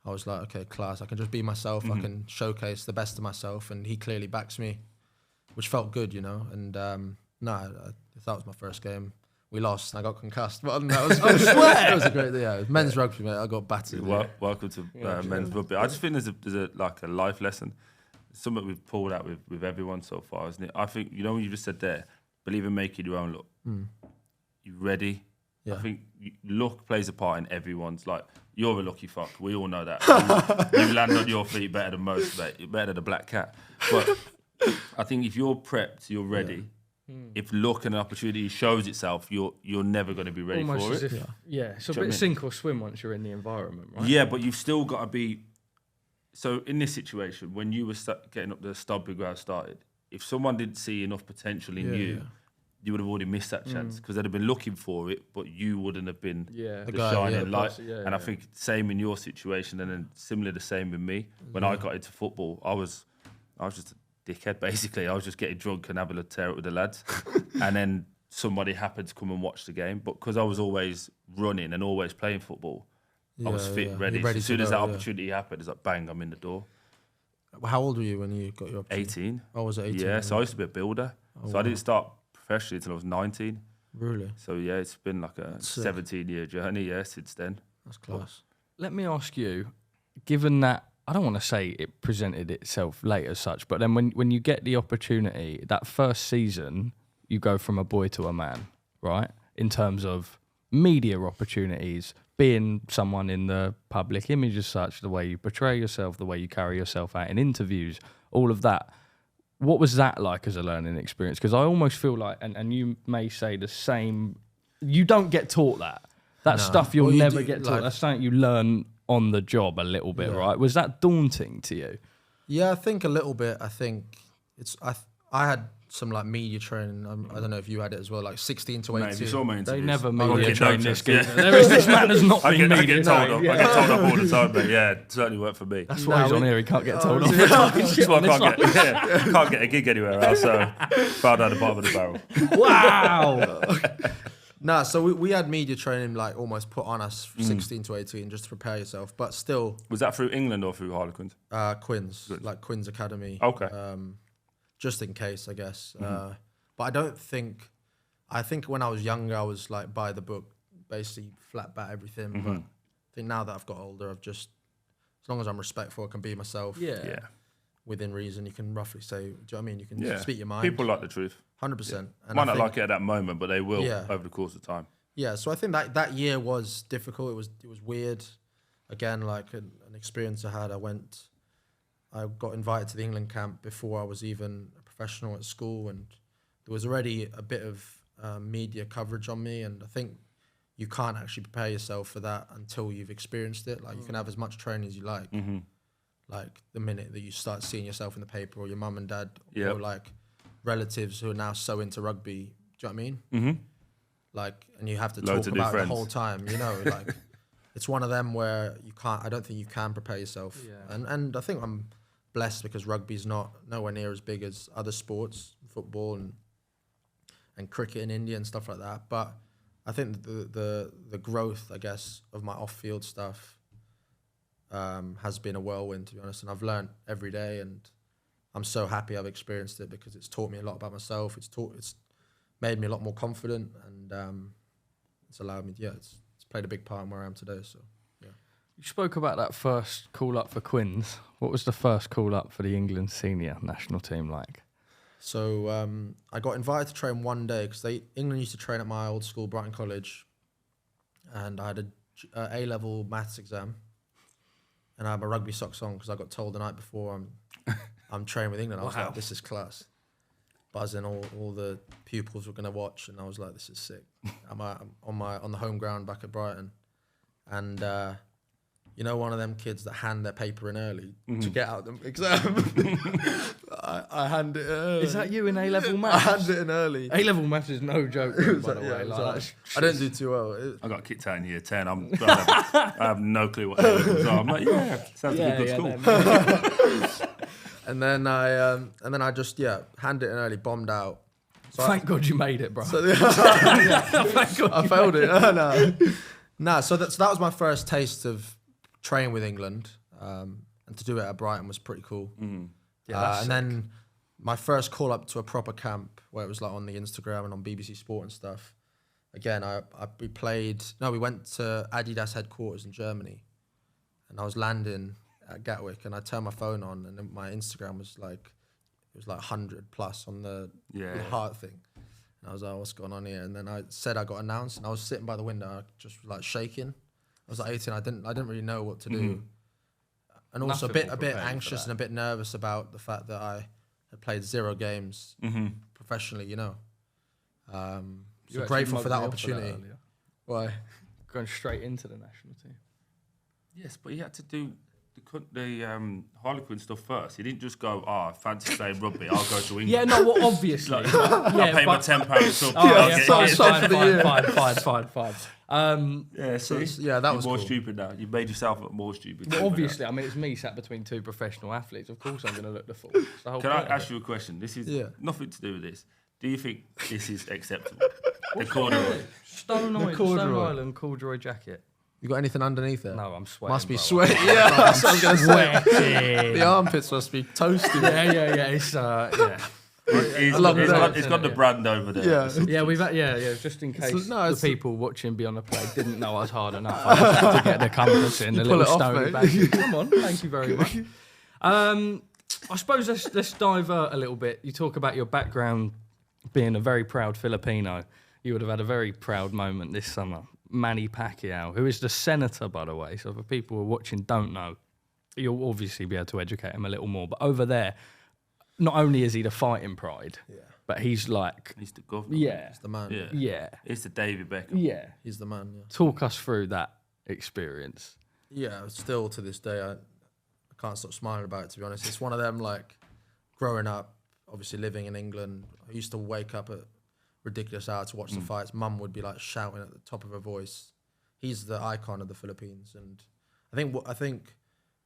[SPEAKER 4] I was like, okay, class. I can just be myself. I can showcase the best of myself, and he clearly backs me, which felt good, And that was my first game. We lost, and I got concussed. But that was, it was a great day. Yeah, it was men's rugby, mate. I got battered.
[SPEAKER 1] Welcome to men's rugby. I just think there's a life lesson. Something we've pulled out with everyone so far, isn't it? I think, when you just said there, believe in making your own luck. You ready? Yeah. I think luck plays a part in everyone's. You're a lucky fuck. We all know that. You land on your feet better than most, mate. You're better than a black cat. But I think if you're prepped, you're ready. If luck and opportunity shows itself, you're never going to be ready
[SPEAKER 2] Almost
[SPEAKER 1] for
[SPEAKER 2] as
[SPEAKER 1] it.
[SPEAKER 2] If, it's a bit sink or swim once you're in the environment, right?
[SPEAKER 1] Yeah, but you've still got to be So in this situation, when you were getting up the Stomping Ground started, if someone didn't see enough potential in you, you would have already missed that chance because they'd have been looking for it, but you wouldn't have been the
[SPEAKER 4] guy,
[SPEAKER 1] shining light. And I think same in your situation, and then similarly the same with me. When I got into football, I was just a dickhead basically. I was just getting drunk and having a tear up with the lads, and then somebody happened to come and watch the game. But because I was always running and always playing football, I was fit, ready. As soon as that opportunity happened, it's like bang, I'm in the door.
[SPEAKER 4] How old were you when you got your opportunity?
[SPEAKER 1] 18.
[SPEAKER 4] Oh, was it 18?
[SPEAKER 1] Yeah, so I used to be a builder. I didn't start professionally until I was 19.
[SPEAKER 4] Really?
[SPEAKER 1] So yeah, it's been like a 17-year journey, since then.
[SPEAKER 4] That's class.
[SPEAKER 2] Let me ask you, given that, I don't want to say it presented itself late as such, but then when you get the opportunity, that first season, you go from a boy to a man, right? In terms of media opportunities, being someone in the public image as such, the way you portray yourself, the way you carry yourself out in interviews, all of that. What was that like as a learning experience? Because I almost feel like, and you may say the same, you don't get taught that. That stuff you'll never get taught. That's something you learn on the job a little bit, right? Was that daunting to you?
[SPEAKER 4] Yeah, I think a little bit. I think I had some like media training. I don't know if you had it as well, like 16 to 18.
[SPEAKER 1] Mate, if you saw my interviews,
[SPEAKER 2] they never media train this kid.
[SPEAKER 1] Yeah.
[SPEAKER 2] This man has not been
[SPEAKER 1] I
[SPEAKER 2] media
[SPEAKER 1] get told
[SPEAKER 2] trained.
[SPEAKER 1] off. I get told off all the time, but yeah, it certainly worked for me.
[SPEAKER 2] That's why he's on here. He can't get told off.
[SPEAKER 1] That's why I can't get a gig anywhere else. So far down the bottom of the barrel.
[SPEAKER 2] Wow.
[SPEAKER 4] Nah, so we had media training like almost put on us 16 to 18 just to prepare yourself, but still.
[SPEAKER 1] Was that through England or through Harlequins?
[SPEAKER 4] Quins, like Quins Academy.
[SPEAKER 1] Okay.
[SPEAKER 4] Just in case, I guess. But I don't think. I think when I was younger, I was like by the book, basically flat bat everything. But I think now that I've got older, I've just, as long as I'm respectful, I can be myself.
[SPEAKER 2] Yeah.
[SPEAKER 4] Within reason, you can roughly say, do you know what I mean? You can speak your mind.
[SPEAKER 1] People like the truth.
[SPEAKER 4] 100%. And
[SPEAKER 1] Might not like it at that moment, but they will over the course of time.
[SPEAKER 4] Yeah, so I think that year was difficult. It was weird. Again, like an experience I had. I got invited to the England camp before I was even a professional at school, and there was already a bit of media coverage on me, and I think you can't actually prepare yourself for that until you've experienced it. Like you can have as much training as you like. Like the minute that you start seeing yourself in the paper, or your mum and dad, or like relatives who are now so into rugby, do you know what I mean? Like, and you have to talk about it the whole time, you know, like it's one of them where you can't, I don't think you can prepare yourself. And I think I'm blessed because rugby's nowhere near as big as other sports, football and cricket in India and stuff like that. But I think the growth, I guess, of my off-field stuff has been a whirlwind, to be honest. And I've learned every day, and I'm so happy I've experienced it because it's taught me a lot about myself. It's made me a lot more confident, and it's allowed me. It's played a big part in where I am today. So, yeah.
[SPEAKER 2] You spoke about that first call up for Quins. What was the first call up for the England senior national team like?
[SPEAKER 4] So I got invited to train one day because England used to train at my old school, Brighton College, and I had a A-level maths exam, and I had my rugby socks on because I got told the night before I'm training with England. I was like, this is class. Buzzing, all the pupils were gonna watch, and I was like, this is sick. I'm on the home ground back at Brighton, and you know, one of them kids that hand their paper in early to get out the exam. I hand it early.
[SPEAKER 2] Is that you in A-level maths?
[SPEAKER 4] I hand it in early.
[SPEAKER 2] A-level maths is no joke, by the way.
[SPEAKER 4] I didn't do too well.
[SPEAKER 1] I got kicked out in year 10. I have no clue what A-levels are. I'm like, sounds like a good school.
[SPEAKER 4] And then I just hand it in early, bombed out. So
[SPEAKER 2] Thank God you made it, bro.
[SPEAKER 4] So, thank God I failed it. No, so that was my first taste of training with England, and to do it at Brighton was pretty cool. And then my first call up to a proper camp where it was like on the Instagram and on BBC Sport and stuff. Again, we went to Adidas headquarters in Germany, and I was landing at Gatwick, and I turned my phone on, and then my Instagram was like, it was like 100 plus on the heart thing. And I was like, what's going on here? And then I said I got announced, and I was sitting by the window, I just like shaking. I was like 18, I didn't really know what to do. And also a bit anxious and a bit nervous about the fact that I had played 0 games professionally, you know. So grateful for that opportunity. Why?
[SPEAKER 2] Going straight into the national team.
[SPEAKER 1] Yes, but you had to do the Harlequin stuff first. He didn't just go, I fancy playing rugby, I'll go to England.
[SPEAKER 2] Yeah, no, well, obviously.
[SPEAKER 1] I'll pay my £10 sub.
[SPEAKER 2] Fine.
[SPEAKER 4] That was
[SPEAKER 1] more
[SPEAKER 4] cool.
[SPEAKER 1] stupid now. You've made yourself look more stupid.
[SPEAKER 2] Well, obviously, I mean, it's me sat between two professional athletes. Of course I'm going to look the fool.
[SPEAKER 1] Can I ask you a question? This is nothing to do with this. Do you think this is acceptable? The corduroy.
[SPEAKER 2] Stone Island corduroy jacket.
[SPEAKER 4] You got anything underneath it?
[SPEAKER 2] No, I'm sweating.
[SPEAKER 4] Must be
[SPEAKER 2] bro.
[SPEAKER 4] sweaty. Yeah, that's what I was going to say.
[SPEAKER 2] Sweating.
[SPEAKER 4] The armpits must be toasted.
[SPEAKER 2] Yeah. It's
[SPEAKER 1] It's got the brand over there.
[SPEAKER 2] Yeah, we've had, just in case the people watching Beyond the Play didn't know us hard enough. I just had to get the compass in, the little stone back. Come on, thank you very much. I suppose let's divert a little bit. You talk about your background being a very proud Filipino. You would have had a very proud moment this summer. Manny Pacquiao, who is the senator, by the way. So for people who are watching don't know, you'll obviously be able to educate him a little more. But over there, not only is he the fighting pride, but he's the
[SPEAKER 1] governor.
[SPEAKER 2] Yeah.
[SPEAKER 4] He's the man.
[SPEAKER 2] Yeah.
[SPEAKER 1] It's the David Beckham.
[SPEAKER 2] Yeah.
[SPEAKER 4] He's the man. Yeah.
[SPEAKER 2] Talk us through that experience.
[SPEAKER 4] Yeah, still to this day, I can't stop smiling about it, to be honest. It's one of them, like, growing up, obviously living in England, I used to wake up at ridiculous hours to watch the fights. Mum would be, like, shouting at the top of her voice. He's the icon of the Philippines. And I think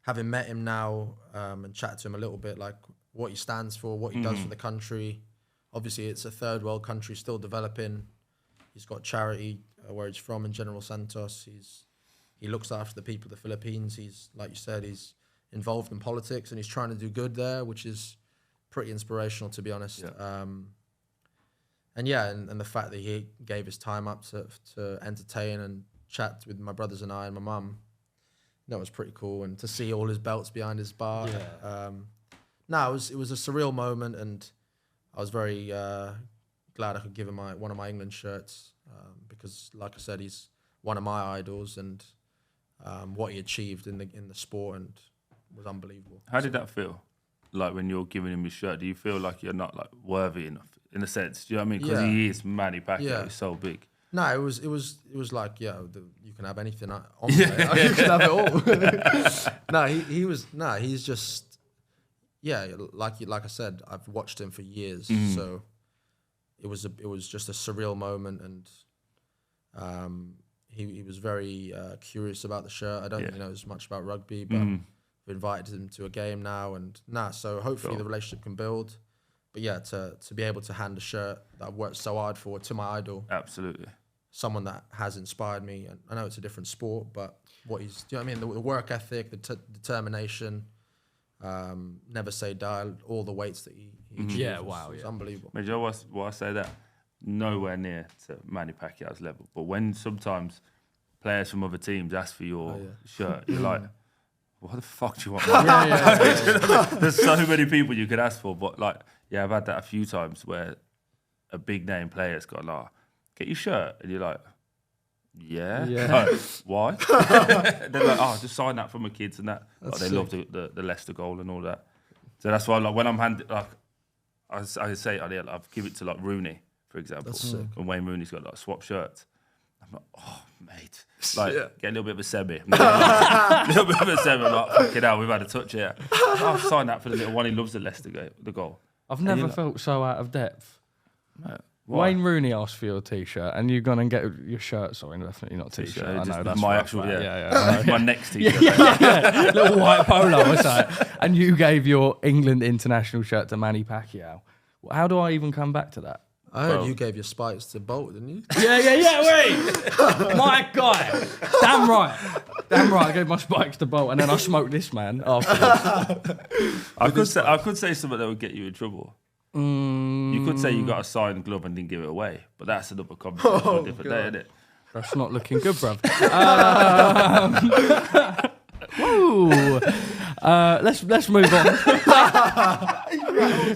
[SPEAKER 4] having met him now and chatted to him a little bit, like, what he stands for, what he does for the country. Obviously, it's a third world country still developing. He's got charity where he's from in General Santos. He looks after the people of the Philippines. He's, like you said, he's involved in politics and he's trying to do good there, which is pretty inspirational, to be honest.
[SPEAKER 1] Yeah.
[SPEAKER 4] And the fact that he gave his time up to entertain and chat with my brothers and I and my mum, that was pretty cool. And to see all his belts behind his bar. Yeah. It was a surreal moment, and I was very glad I could give him one of my England shirts because, like I said, he's one of my idols, and what he achieved in the sport and was unbelievable.
[SPEAKER 1] How did that feel? Like when you're giving him his shirt, do you feel like you're not like worthy enough in a sense? Do you know what I mean? Because he is Manny Pacquiao. He's so big.
[SPEAKER 4] No, it was like you can have anything on me. You can have it all. He's just. Yeah, like I said, I've watched him for years, so it was just a surreal moment, and he was very curious about the shirt. I don't think he knows much about rugby, but we've invited him to a game now, so hopefully the relationship can build. But yeah, to be able to hand a shirt that I've worked so hard for to my idol,
[SPEAKER 1] absolutely,
[SPEAKER 4] someone that has inspired me. And I know it's a different sport, but do you know what I mean? The work ethic, the determination. Never say die, all the weights that he achieved. It's unbelievable.
[SPEAKER 1] But you know why I say that? Nowhere near to Manny Pacquiao's level. But when sometimes players from other teams ask for your shirt, you're like, what the fuck do you want? There's so many people you could ask for, but I've had that a few times where a big name player's got get your shirt, and you're like, yeah. Like, why? They're like, just sign that for my kids and that. They love the Leicester goal and all that. So that's why, when I'm handed, I say, I've give it to Rooney, for example, and Wayne Rooney's got swap shirts. I'm like, oh mate, get a little bit of a semi. A little bit of a semi. I'm like, fucking hell, we've had a touch here. I'll sign that for the little one. He loves the Leicester goal.
[SPEAKER 2] I've never felt so out of depth.
[SPEAKER 1] No.
[SPEAKER 2] Why? Wayne Rooney asked for your T-shirt, and you've gone and get your shirt. Sorry, definitely not T-shirt. I know that's
[SPEAKER 1] my
[SPEAKER 2] rough,
[SPEAKER 1] actual,
[SPEAKER 2] my
[SPEAKER 1] next T-shirt.
[SPEAKER 2] Little white polo, what's that? And you gave your England international shirt to Manny Pacquiao. How do I even come back to that?
[SPEAKER 4] I heard you gave your spikes to Bolt, didn't you?
[SPEAKER 2] Yeah. Wait, my guy. Damn right. I gave my spikes to Bolt, and then I smoked this man afterwards.
[SPEAKER 1] I could say something that would get you in trouble. You could say you got a signed glove and didn't give it away, but that's another conversation for a different day, isn't it?
[SPEAKER 2] That's not looking good, bruv. Let's move on.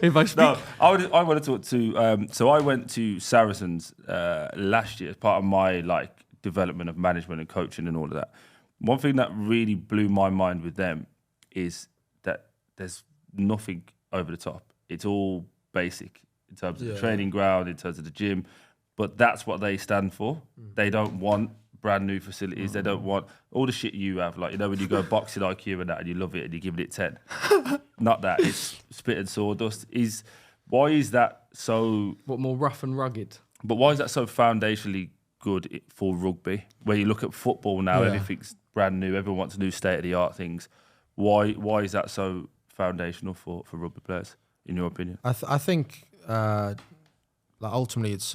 [SPEAKER 2] If I speak,
[SPEAKER 1] no, I want to talk to. So I went to Saracens last year as part of my development of management and coaching and all of that. One thing that really blew my mind with them is that there's nothing over the top. It's all basic in terms of the training ground, in terms of the gym, but that's what they stand for. They don't want brand new facilities. They don't want all the shit you have. Like, you know, when you go boxing IQ and that and you love it and you give it 10. Not that. It's spit and sawdust. Why is that so...
[SPEAKER 2] What, more rough and rugged?
[SPEAKER 1] But why is that so foundationally good for rugby? Where you look at football now, everything's brand new. Everyone wants new state-of-the-art things. Why is that so foundational for rugby players, in your opinion?
[SPEAKER 4] I think like ultimately it's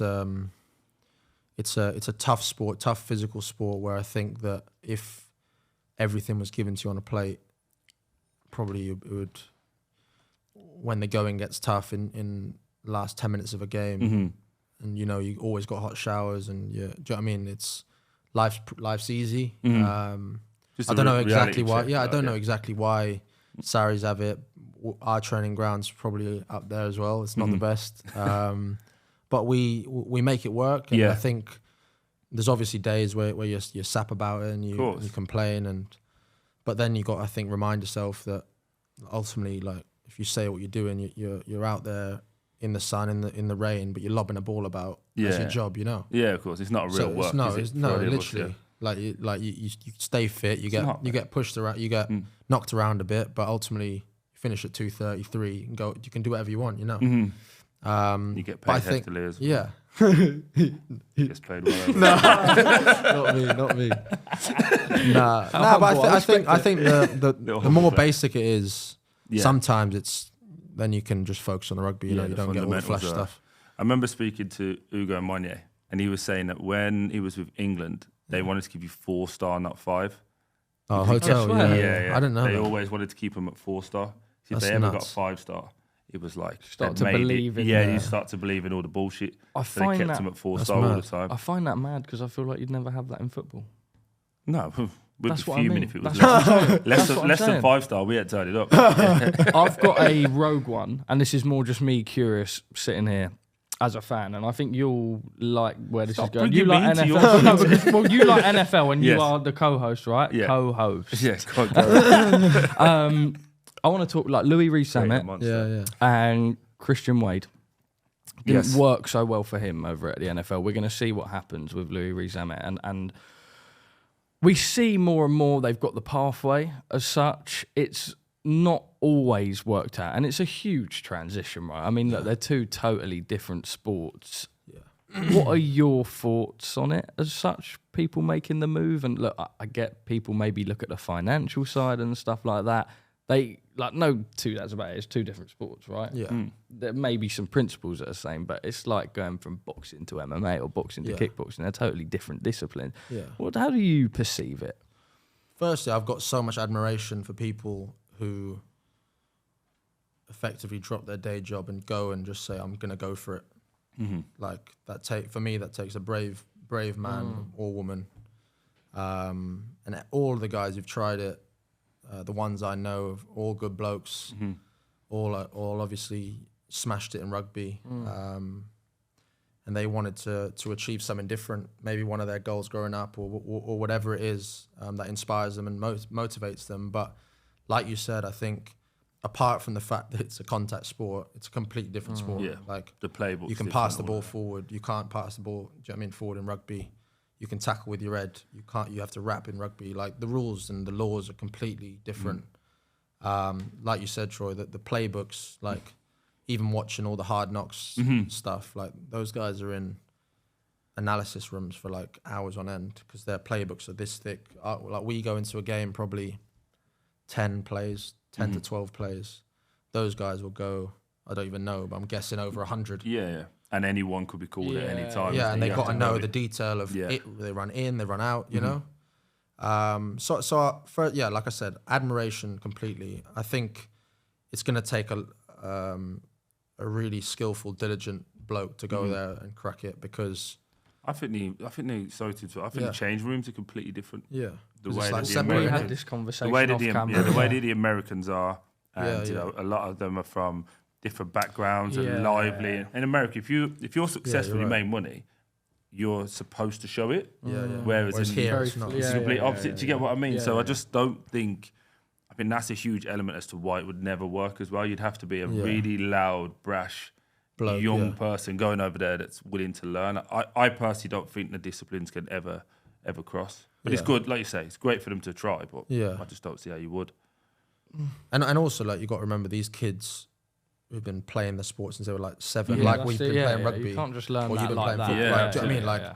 [SPEAKER 4] a tough sport, tough physical sport, where I think that if everything was given to you on a plate, probably it would, when the going gets tough in the last 10 minutes of a game, and you know you always got hot showers, and do you know what I mean? It's life's easy. I don't know exactly why. Yeah, I don't know exactly why Saris have it. Our training ground's probably up there as well. It's not the best, but we make it work. And I think there's obviously days where you sap about it and you complain, but then you got, I think, remind yourself that ultimately, like, if you say what you're doing, you're out there in the sun, in the rain, but you're lobbing a ball about. That's your job, you know.
[SPEAKER 1] Yeah, of course. It's not real work.
[SPEAKER 4] Literally. You stay fit. You get pushed around. You get knocked around a bit, but ultimately you finish at 2:33 and go. You can do whatever you want, you know.
[SPEAKER 1] You get paid heftily as well.
[SPEAKER 4] Yeah.
[SPEAKER 1] Gets paid well.
[SPEAKER 4] Not me. But I think the more basic it is, sometimes it's then you can just focus on the rugby. You know, you don't get all the flash stuff.
[SPEAKER 1] I remember speaking to Ugo and Manny, and he was saying that when he was with England, they wanted to give you 4-star, not 5.
[SPEAKER 4] Oh, hotel,
[SPEAKER 1] yeah.
[SPEAKER 4] I didn't know.
[SPEAKER 1] They always wanted to keep them at 4-star. See, if they ever got 5-star, it was like
[SPEAKER 2] start to believe in.
[SPEAKER 1] Yeah, you start to believe in all the bullshit.
[SPEAKER 2] I find
[SPEAKER 1] they kept them at 4-star all the time.
[SPEAKER 2] I find that mad because I feel like you'd never have that in football.
[SPEAKER 1] No. We'd
[SPEAKER 2] That's
[SPEAKER 1] be
[SPEAKER 2] what I
[SPEAKER 1] fuming
[SPEAKER 2] mean.
[SPEAKER 1] if it was
[SPEAKER 2] Less
[SPEAKER 1] than 5-star. We had to turn it up.
[SPEAKER 2] I've got a rogue one, and this is more just me curious sitting here as a fan, and I think you'll like where this is going. You like NFL. Well, you like NFL, and you are the co-host, right?
[SPEAKER 1] Yeah.
[SPEAKER 2] Co-host.
[SPEAKER 1] Yes.
[SPEAKER 2] I want to talk like Louis Rees-Zammit and Christian Wade. Didn't work so well for him over at the NFL. We're going to see what happens with Louis Rees-Zammit, and we see more and more they've got the pathway as such. It's not always worked out, and it's a huge transition, right? I mean, look, they're two totally different sports. Yeah. What are your thoughts on it as such, people making the move? And look, I get people maybe look at the financial side and stuff like that. They, like, no two that's about it. It's two different sports, right?
[SPEAKER 4] Yeah.
[SPEAKER 2] There may be some principles that are the same, but it's like going from boxing to MMA or boxing to kickboxing. They're totally different disciplines.
[SPEAKER 4] Yeah.
[SPEAKER 2] How do you perceive it?
[SPEAKER 4] Firstly, I've got so much admiration for people who effectively drop their day job and go and just say, I'm going to go for it. Like, for me, that takes a brave man or woman. And all the guys who've tried it, the ones I know of, all good blokes, all obviously smashed it in rugby, and they wanted to achieve something different. Maybe one of their goals growing up, or whatever it is that inspires them and motivates them. But like you said, I think apart from the fact that it's a contact sport, it's a completely different sport.
[SPEAKER 1] Yeah,
[SPEAKER 4] like
[SPEAKER 1] the playbook.
[SPEAKER 4] You can pass the ball forward. You can't pass the ball. Do you know what I mean? Forward in rugby. You can tackle with your head. You can't. You have to wrap in rugby. Like, the rules and the laws are completely different. Like you said, Troy, that the playbooks, like even watching all the Hard Knocks stuff, like those guys are in analysis rooms for like hours on end because their playbooks are this thick. Like, we go into a game probably 10 plays, 10 to 12 plays. Those guys will go, I don't even know, but I'm guessing over 100.
[SPEAKER 1] Yeah. And anyone could be called at any time.
[SPEAKER 4] Yeah, and they've got to know the detail of it. They run in, they run out, you know? Like I said, admiration completely. I think it's going to take a really skillful, diligent bloke to go there and crack it, because
[SPEAKER 1] I think the change rooms are completely different.
[SPEAKER 4] Yeah.
[SPEAKER 1] The way that
[SPEAKER 2] we had this conversation
[SPEAKER 1] the way that
[SPEAKER 2] the
[SPEAKER 1] way that the Americans are, and you know, a lot of them are from different backgrounds and lively. In America, if you're successful, you make money, you're supposed to show it. Whereas
[SPEAKER 4] here, it's not.
[SPEAKER 1] It's the complete opposite. Do you get what I mean? So I just don't think. I think that's a huge element as to why it would never work as well. You'd have to be a really loud, brash, young person going over there that's willing to learn. I personally don't think the disciplines can ever ever cross. But it's good, like you say, it's great for them to try, but
[SPEAKER 4] Yeah.
[SPEAKER 1] I just don't see how you would.
[SPEAKER 4] And also, like, you got to remember these kids who've been playing the sport since they were like 7,
[SPEAKER 2] Yeah,
[SPEAKER 4] like
[SPEAKER 2] that's
[SPEAKER 4] we've
[SPEAKER 2] it,
[SPEAKER 4] been playing rugby.
[SPEAKER 2] You can't just learn
[SPEAKER 4] or
[SPEAKER 2] that
[SPEAKER 4] you've been
[SPEAKER 2] like
[SPEAKER 4] playing
[SPEAKER 2] that.
[SPEAKER 4] football.
[SPEAKER 1] Yeah,
[SPEAKER 4] Like, do you know what I mean? Like,
[SPEAKER 2] yeah.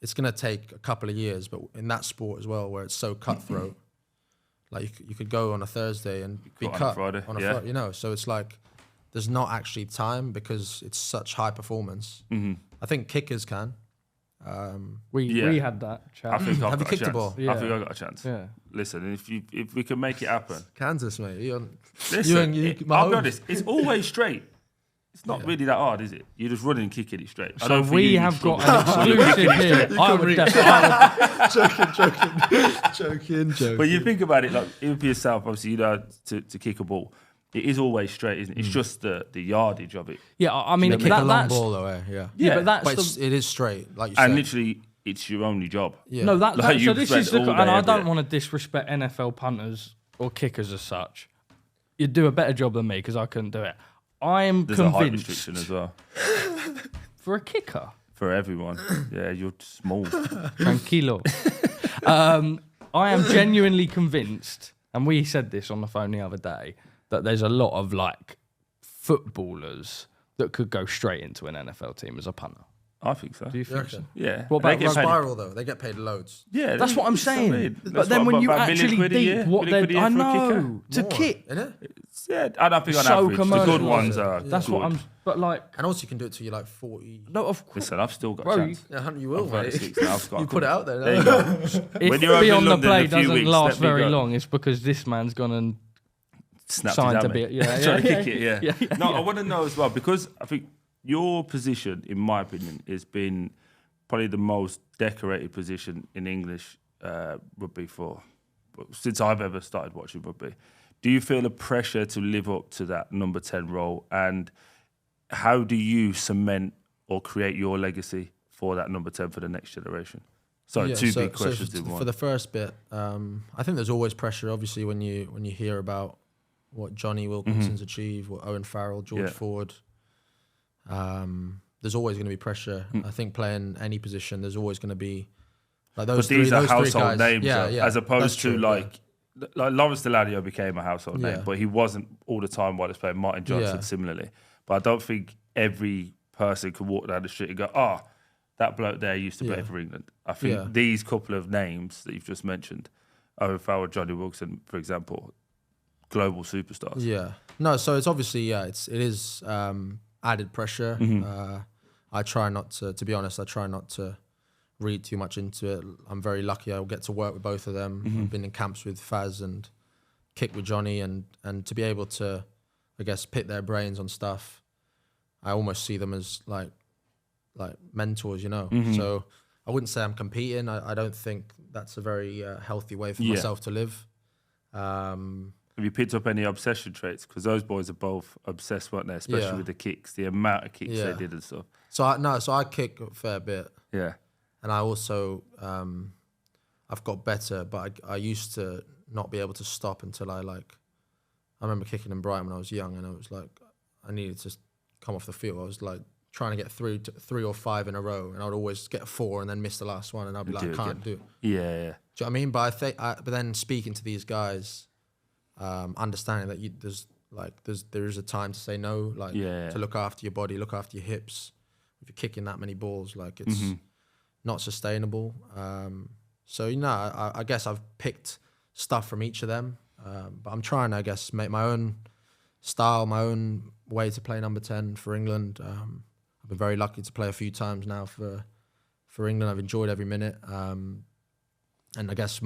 [SPEAKER 4] it's going to take a couple of years, but in that sport as well, where it's so cutthroat, like you could go on a Thursday and be
[SPEAKER 1] cut on a
[SPEAKER 4] cut
[SPEAKER 1] Friday,
[SPEAKER 4] on a
[SPEAKER 1] yeah.
[SPEAKER 4] Friday, you know. So it's like there's not actually time because it's such high performance.
[SPEAKER 1] Mm-hmm.
[SPEAKER 4] I think kickers can.
[SPEAKER 2] We had that chat.
[SPEAKER 1] I think I've
[SPEAKER 4] Have you
[SPEAKER 1] got a
[SPEAKER 4] kicked the
[SPEAKER 1] chance.
[SPEAKER 4] ball?
[SPEAKER 2] Yeah.
[SPEAKER 1] I think I got a chance.
[SPEAKER 2] Yeah.
[SPEAKER 1] Listen, if we can make it happen,
[SPEAKER 4] Kansas, mate.
[SPEAKER 1] listen,
[SPEAKER 4] you,
[SPEAKER 1] I'll be honest, it's always straight. It's not really that hard, is it? You're just running and kicking it straight. I
[SPEAKER 2] So
[SPEAKER 1] don't think
[SPEAKER 2] we
[SPEAKER 1] you
[SPEAKER 2] have
[SPEAKER 1] struggle.
[SPEAKER 2] got an exclusive here. I would definitely.
[SPEAKER 4] joking.
[SPEAKER 1] But you think about it, like even for yourself, obviously you know to kick a ball. It is always straight, isn't it? It's just the yardage of it.
[SPEAKER 2] Yeah, I mean,
[SPEAKER 4] Kick a long
[SPEAKER 2] that's
[SPEAKER 4] ball though, yeah.
[SPEAKER 2] yeah, but
[SPEAKER 4] But
[SPEAKER 2] that's
[SPEAKER 4] it is straight, like you said.
[SPEAKER 1] And literally, it's your only job.
[SPEAKER 4] Yeah.
[SPEAKER 2] no,
[SPEAKER 1] Like
[SPEAKER 2] so
[SPEAKER 1] you've
[SPEAKER 2] this is
[SPEAKER 1] spent
[SPEAKER 2] the,
[SPEAKER 1] all
[SPEAKER 2] and
[SPEAKER 1] day
[SPEAKER 2] I
[SPEAKER 1] every
[SPEAKER 2] don't
[SPEAKER 1] day.
[SPEAKER 2] want to disrespect NFL punters or kickers as such. You do a better job than me because I couldn't do it. I am
[SPEAKER 1] There's a height
[SPEAKER 2] convinced
[SPEAKER 1] restriction as well
[SPEAKER 2] for a kicker.
[SPEAKER 1] for everyone. Yeah, you're small.
[SPEAKER 2] Tranquilo. I am genuinely convinced, and we said this on the phone the other day, that there's a lot of like footballers that could go straight into an NFL team as a punter.
[SPEAKER 1] I think so.
[SPEAKER 2] Do you think so?
[SPEAKER 4] reckon?
[SPEAKER 1] Yeah.
[SPEAKER 2] What about
[SPEAKER 1] They get paid-
[SPEAKER 4] Spiral though, they get paid loads.
[SPEAKER 1] Yeah,
[SPEAKER 2] That's what I'm saying.
[SPEAKER 1] That's
[SPEAKER 2] But then
[SPEAKER 1] what,
[SPEAKER 2] when you
[SPEAKER 1] about £1 million
[SPEAKER 2] actually
[SPEAKER 1] quid a year?
[SPEAKER 2] think what
[SPEAKER 1] £1 million
[SPEAKER 2] they,
[SPEAKER 1] quid a
[SPEAKER 2] I
[SPEAKER 1] year for a kicker?
[SPEAKER 2] know to
[SPEAKER 4] More,
[SPEAKER 2] kick.
[SPEAKER 4] innit?
[SPEAKER 1] Yeah, I don't think on
[SPEAKER 2] So
[SPEAKER 1] average. The good
[SPEAKER 2] commercialised.
[SPEAKER 1] ones are
[SPEAKER 2] That's
[SPEAKER 1] good.
[SPEAKER 2] what I'm. But like,
[SPEAKER 4] And also you can do it till you're like 40.
[SPEAKER 2] no, of course.
[SPEAKER 1] Listen, I've still got
[SPEAKER 2] Bro,
[SPEAKER 1] a chance.
[SPEAKER 4] Yeah, you will,
[SPEAKER 1] I'm
[SPEAKER 4] mate.
[SPEAKER 1] 36 now, I've got
[SPEAKER 4] You
[SPEAKER 1] a
[SPEAKER 4] put it
[SPEAKER 1] couple.
[SPEAKER 4] out there.
[SPEAKER 1] There you go.
[SPEAKER 2] If
[SPEAKER 1] When you're over in
[SPEAKER 2] beyond the
[SPEAKER 1] London
[SPEAKER 2] play
[SPEAKER 1] in a few
[SPEAKER 2] doesn't
[SPEAKER 1] weeks,
[SPEAKER 2] last
[SPEAKER 1] let me
[SPEAKER 2] very
[SPEAKER 1] go.
[SPEAKER 2] long, it's because this man's gone and
[SPEAKER 1] Snapped
[SPEAKER 2] signed
[SPEAKER 1] his
[SPEAKER 2] to
[SPEAKER 1] hammer.
[SPEAKER 2] be. Yeah,
[SPEAKER 1] Trying to
[SPEAKER 2] yeah,
[SPEAKER 1] kick it, yeah. No, I want to know as well, because I think your position, in my opinion, has been probably the most decorated position in English rugby since I've ever started watching rugby. Do you feel a pressure to live up to that number 10 role? And how do you cement or create your legacy for that number 10 for the next generation? Sorry,
[SPEAKER 4] Yeah,
[SPEAKER 1] two
[SPEAKER 4] so-
[SPEAKER 1] big questions
[SPEAKER 4] so
[SPEAKER 1] in
[SPEAKER 4] for
[SPEAKER 1] one.
[SPEAKER 4] the first bit, I think there's always pressure. Obviously, when you hear about what Johnny Wilkinson's achieved, what Owen Farrell, George
[SPEAKER 1] Yeah.
[SPEAKER 4] Ford, there's always going to be pressure. I think playing any position, there's always going to be like those.
[SPEAKER 1] But these
[SPEAKER 4] three,
[SPEAKER 1] are
[SPEAKER 4] those three
[SPEAKER 1] household
[SPEAKER 4] guys.
[SPEAKER 1] names,
[SPEAKER 4] yeah,
[SPEAKER 1] though,
[SPEAKER 4] yeah,
[SPEAKER 1] as opposed
[SPEAKER 4] that's
[SPEAKER 1] to
[SPEAKER 4] true,
[SPEAKER 1] like Lawrence Deladio became a household
[SPEAKER 4] Yeah.
[SPEAKER 1] name, but he wasn't all the time while he was playing. Martin Johnson
[SPEAKER 4] Yeah.
[SPEAKER 1] similarly. But I don't think every person could walk down the street and go, that bloke there used to play
[SPEAKER 4] Yeah.
[SPEAKER 1] for England. I think
[SPEAKER 4] Yeah.
[SPEAKER 1] these couple of names that you've just mentioned, Owen Farrell, Johnny Wilson, for example, global superstars.
[SPEAKER 4] Yeah. No, so it's obviously it is added pressure. I try not to be honest, I try not to read too much into it. I'm very lucky I'll get to work with both of them. I've been in camps with Faz and kick with Johnny and to be able to, I guess, pick their brains on stuff. I almost see them as like mentors, you know. So I wouldn't say I'm competing. I don't think that's a very healthy way for
[SPEAKER 1] Yeah.
[SPEAKER 4] myself to live.
[SPEAKER 1] Have you picked up any obsession traits? Because those boys are both obsessed, weren't they? Especially
[SPEAKER 4] Yeah.
[SPEAKER 1] with the kicks, the amount of kicks
[SPEAKER 4] Yeah.
[SPEAKER 1] they did and stuff.
[SPEAKER 4] So I kick a fair bit.
[SPEAKER 1] Yeah.
[SPEAKER 4] And I also, I've got better, but I used to not be able to stop until I remember kicking in Brighton when I was young, and I was like, I needed to come off the field. I was like trying to get three or five in a row, and I would always get 4 and then miss the last one, and I'd be like, I can't do it.
[SPEAKER 1] Yeah, yeah.
[SPEAKER 4] Do you know what I mean? But I think, but then speaking to these guys, understanding that there is a time to say no, to look after your body, look after your hips. If you're kicking that many balls, like it's not sustainable. So I guess I've picked stuff from each of them, but I'm trying to, I guess, make my own style, my own way to play number 10 for England. I've been very lucky to play a few times now for England. I've enjoyed every minute, and I guess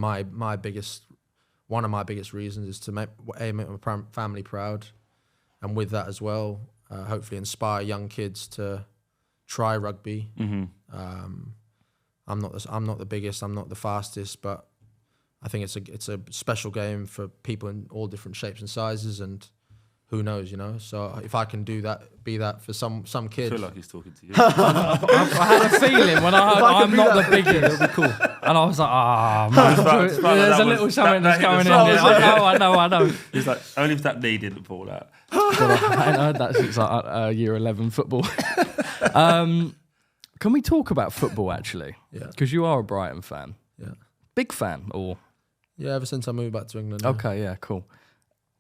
[SPEAKER 4] one of my biggest reasons is to make my family proud, and with that as well, hopefully inspire young kids to try rugby. I'm not the biggest, I'm not the fastest, but I think it's a special game for people in all different shapes and sizes, and who knows, you know. So if I can be that for some
[SPEAKER 1] I
[SPEAKER 4] kid.
[SPEAKER 1] feel like he's talking to you.
[SPEAKER 2] I had a feeling when I heard I'm not the biggest, it'll be cool. And I was like, man,
[SPEAKER 1] It's fine,
[SPEAKER 2] there's
[SPEAKER 1] that
[SPEAKER 2] a little
[SPEAKER 1] was-
[SPEAKER 2] something
[SPEAKER 1] that
[SPEAKER 2] that's
[SPEAKER 1] hit
[SPEAKER 2] going
[SPEAKER 1] the
[SPEAKER 2] in there.
[SPEAKER 1] song.
[SPEAKER 2] I know.
[SPEAKER 1] He's like, only if that knee didn't fall out.
[SPEAKER 2] God, I hadn't heard that since like year 11 football. Can we talk about football actually?
[SPEAKER 4] Yeah.
[SPEAKER 2] Because you are a Brighton fan.
[SPEAKER 4] Yeah.
[SPEAKER 2] Big fan, or?
[SPEAKER 4] Yeah, ever since I moved back to England.
[SPEAKER 2] Okay, yeah, cool.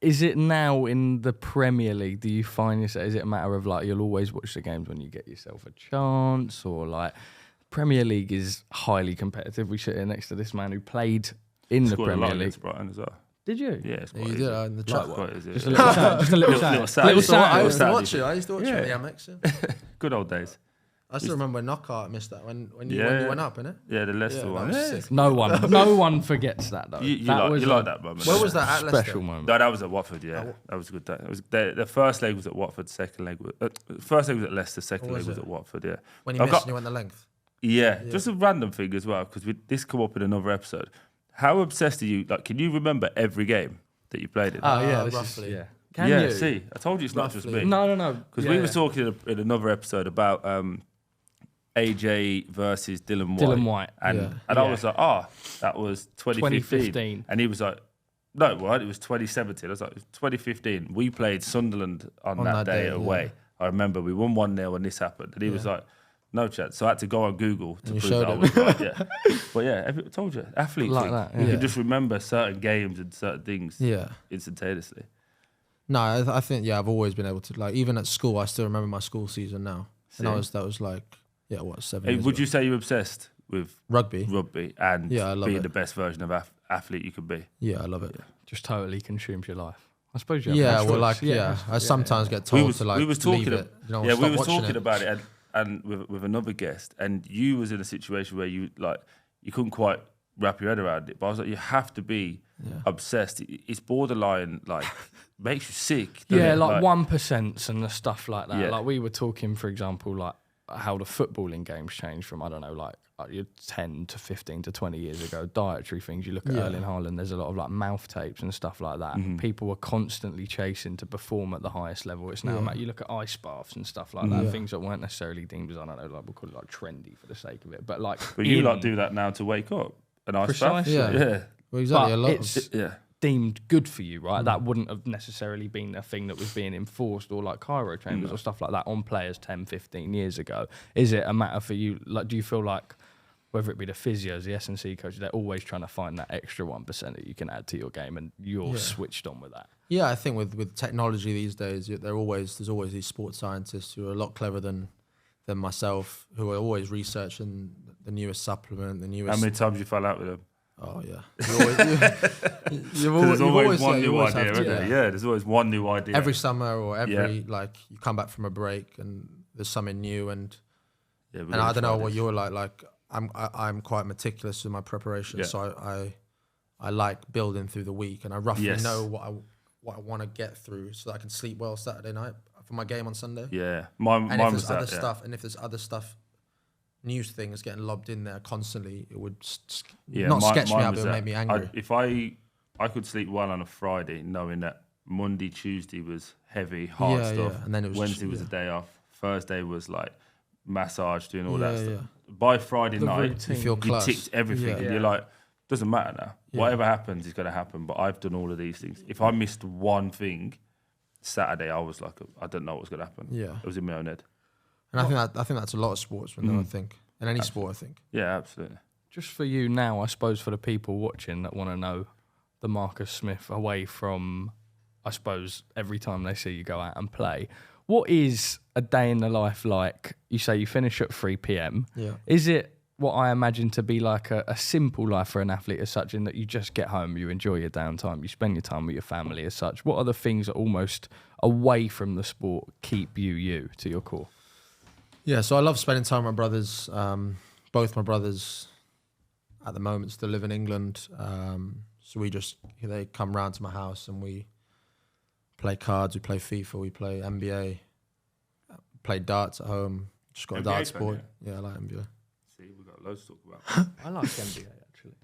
[SPEAKER 2] Is it now in the Premier League? Do you find yourself? Is it a matter of like you'll always watch the games when you get yourself a chance, or like Premier League is highly competitive? We sit here next to this man who played in the Premier League.
[SPEAKER 1] Brighton as well.
[SPEAKER 2] Did you?
[SPEAKER 1] Yeah, it's quite
[SPEAKER 4] You
[SPEAKER 1] easy.
[SPEAKER 4] did in the chat.
[SPEAKER 2] Just a little sound. Just a little sound.
[SPEAKER 4] I used to watch it. I used to watch it on the Amex. Yeah.
[SPEAKER 1] Good old days.
[SPEAKER 4] I still remember when Knockout missed that when you went up, innit?
[SPEAKER 1] Yeah, the Leicester one.
[SPEAKER 4] That was sick.
[SPEAKER 2] No one forgets that though.
[SPEAKER 1] You
[SPEAKER 2] that
[SPEAKER 1] like that moment.
[SPEAKER 4] Where was that at Leicester?
[SPEAKER 2] special moment?
[SPEAKER 1] No, that was at Watford. Yeah, that was a good day. It was the first leg was at Watford. Second leg was first leg was at Leicester. Second leg was at Watford. Yeah.
[SPEAKER 4] When you missed and you went the length.
[SPEAKER 1] Yeah, just a random thing as well because this come up in another episode. How obsessed are you? Like, can you remember every game that you played in?
[SPEAKER 2] Oh yeah,
[SPEAKER 4] roughly.
[SPEAKER 2] yeah. Can you?
[SPEAKER 1] See, I told you it's not just me.
[SPEAKER 2] No.
[SPEAKER 1] Because we were talking in another episode about AJ versus Dylan White. And I was like, that was 2015. And he was like, no, what? It was 2017. I was like, it was 2015. We played Sunderland on that day away. I remember we won 1-0 when this happened. And he was like, no chance. So I had to go on Google to prove that I was right. Yeah. But yeah, I told you, athlete
[SPEAKER 2] like
[SPEAKER 1] thing.
[SPEAKER 2] that.
[SPEAKER 1] You can just remember certain games and certain things instantaneously.
[SPEAKER 4] No, I think, I've always been able to, like, even at school, I still remember my school season now. And that was like, 7 years
[SPEAKER 1] Would
[SPEAKER 4] ago.
[SPEAKER 1] you say you're obsessed with
[SPEAKER 4] Rugby
[SPEAKER 1] and
[SPEAKER 4] I love
[SPEAKER 1] being
[SPEAKER 4] it.
[SPEAKER 1] the best version of athlete you could be?
[SPEAKER 4] Yeah, I love it.
[SPEAKER 2] Just totally consumes your life. I suppose you have
[SPEAKER 4] I sometimes get told to like
[SPEAKER 1] we was talking
[SPEAKER 4] leave it. You know,
[SPEAKER 1] we
[SPEAKER 4] stop
[SPEAKER 1] was
[SPEAKER 4] watching
[SPEAKER 1] talking
[SPEAKER 4] it.
[SPEAKER 1] about it and with another guest, and you was in a situation where you couldn't quite wrap your head around it. But I was like, you have to be obsessed. It's borderline, like makes you sick.
[SPEAKER 2] Yeah,
[SPEAKER 1] it?
[SPEAKER 2] like 1% and the stuff like that.
[SPEAKER 1] Yeah.
[SPEAKER 2] Like we were talking, for example, like how the footballing games changed from, I don't know, like 10 to 15 to 20 years ago. Dietary things. You look at Erling Haaland, there's a lot of like mouth tapes and stuff like that. People were constantly chasing to perform at the highest level. It's now, you look at ice baths and stuff like that, things that weren't necessarily deemed as, I don't know, like we'll call it like trendy for the sake of it. But like,
[SPEAKER 1] But you like do that now to wake up. An ice bath?
[SPEAKER 2] Precisely.
[SPEAKER 1] Yeah.
[SPEAKER 4] Well, exactly.
[SPEAKER 2] But
[SPEAKER 4] A lot
[SPEAKER 2] it's deemed good for you, right? That wouldn't have necessarily been a thing that was being enforced, or like chiro chambers or stuff like that on players 10, 15 years ago. Is it a matter for you? Like, do you feel like whether it be the physios, the S&C coaches, they're always trying to find that extra 1% that you can add to your game, and you're switched on with that?
[SPEAKER 4] Yeah, I think with technology these days, there's always these sports scientists who are a lot cleverer than myself, who are always researching the newest supplement, the newest.
[SPEAKER 1] How many times you fell out with them?
[SPEAKER 4] Oh yeah,
[SPEAKER 1] There's always one new idea, isn't there? Yeah, there's always one new idea.
[SPEAKER 4] Every summer or every like you come back from a break and there's something new, and I don't know what you're like. Like I'm quite meticulous in my preparation, so I like building through the week, and I roughly know what I want to get through, so that I can sleep well Saturday night for my game on Sunday.
[SPEAKER 1] Yeah, mine was that.
[SPEAKER 4] And if there's other stuff, new things getting lobbed in there constantly, it would sketch me out, but it made me angry.
[SPEAKER 1] If I could sleep well on a Friday, knowing that Monday, Tuesday was heavy, hard stuff,
[SPEAKER 4] and then it was
[SPEAKER 1] Wednesday was a day off, Thursday was like massage, doing all that stuff. By Friday night,
[SPEAKER 4] you feel
[SPEAKER 1] you ticked everything, and you're like, doesn't matter now. Whatever happens is going to happen. But I've done all of these things. If I missed one thing, Saturday I was like, I don't know what's going to happen.
[SPEAKER 4] Yeah,
[SPEAKER 1] it was in my own head.
[SPEAKER 4] And I think that's a lot of sportsmen, though, I think. In any sport, I think.
[SPEAKER 1] Yeah, absolutely.
[SPEAKER 2] Just for you now, I suppose, for the people watching that want to know the Marcus Smith away from, I suppose, every time they see you go out and play, what is a day in the life like? You say you finish at 3 p.m.
[SPEAKER 4] Yeah.
[SPEAKER 2] Is it what I imagine to be like a simple life for an athlete as such, in that you just get home, you enjoy your downtime, you spend your time with your family as such? What are the things that almost away from the sport keep you to your core?
[SPEAKER 4] Yeah, so I love spending time with my brothers. Both my brothers at the moment still live in England. So they come round to my house and we play cards, we play FIFA, we play NBA, play darts at home. Just got a darts board. Yeah, I like NBA.
[SPEAKER 1] See, we've got loads to talk about.
[SPEAKER 2] I like NBA, actually.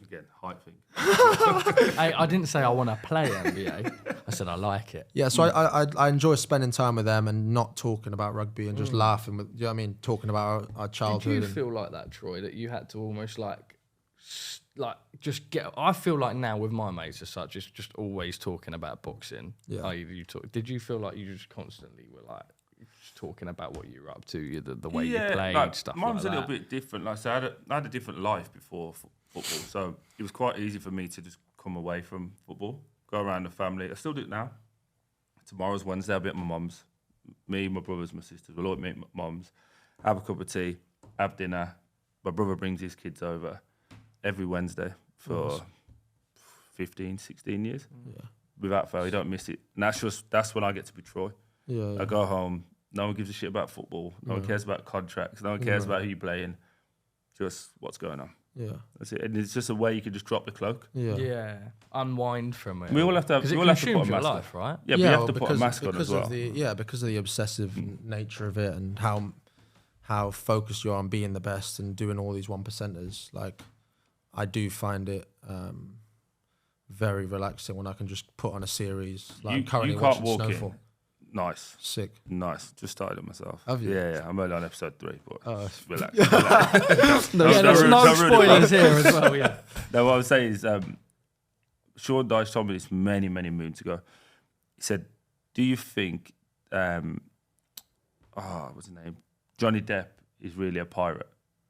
[SPEAKER 1] Again, height thing.
[SPEAKER 2] I didn't say I want to play NBA. I said I like it.
[SPEAKER 4] Yeah, so I enjoy spending time with them and not talking about rugby and just laughing with, you know what I mean, talking about our childhood.
[SPEAKER 2] Did you feel like that, Troy, that you had to almost like just get? I feel like now with my mates as such, it's just always talking about boxing.
[SPEAKER 4] Yeah.
[SPEAKER 2] Did you feel like you just constantly were like Just talking about what you were up to, the way you played,
[SPEAKER 1] like,
[SPEAKER 2] stuff
[SPEAKER 1] mine
[SPEAKER 2] like
[SPEAKER 1] was
[SPEAKER 2] that.
[SPEAKER 1] a little bit different. Like, so I had a different life before football, so it was quite easy for me to just come away from football, go around the family. I still do it now. Tomorrow's Wednesday. I'll be at my mum's. Me, my brothers, my sisters will all meet my mum's, have a cup of tea, have dinner. My brother brings his kids over every Wednesday for 15, 16 years.
[SPEAKER 3] Yeah.
[SPEAKER 1] Without fail, you don't miss it. And that's when I get to be Troy.
[SPEAKER 3] Yeah.
[SPEAKER 1] I go home, no one gives a shit about football, no one cares about contracts, no one cares about who you're playing, just what's going on.
[SPEAKER 3] Yeah.
[SPEAKER 1] That's it. And it's just a way you can just drop the cloak.
[SPEAKER 3] Yeah.
[SPEAKER 2] Unwind from it.
[SPEAKER 1] We all have to have,
[SPEAKER 2] because it
[SPEAKER 1] we all have to put
[SPEAKER 2] consumes
[SPEAKER 1] a
[SPEAKER 2] your
[SPEAKER 1] mask
[SPEAKER 2] life,
[SPEAKER 1] on.
[SPEAKER 2] right?
[SPEAKER 1] Yeah, but you have to put a mask on as well.
[SPEAKER 3] Because of the obsessive nature of it and how focused you are on being the best and doing all these 1%ers. Like, I do find it very relaxing when I can just put on a series. Like
[SPEAKER 1] You
[SPEAKER 3] currently
[SPEAKER 1] can't
[SPEAKER 3] watching
[SPEAKER 1] walk
[SPEAKER 3] Snowfall.
[SPEAKER 1] in. Nice.
[SPEAKER 3] Sick.
[SPEAKER 1] Nice. Just started it myself.
[SPEAKER 3] Have you?
[SPEAKER 1] Yeah, I'm only on episode 3, but relax.
[SPEAKER 2] There's no spoilers here as well, yeah.
[SPEAKER 1] No, what I would say is, Sean Dyche told me this many, many moons ago. He said, do you think, what's his name? Johnny Depp is really a pirate?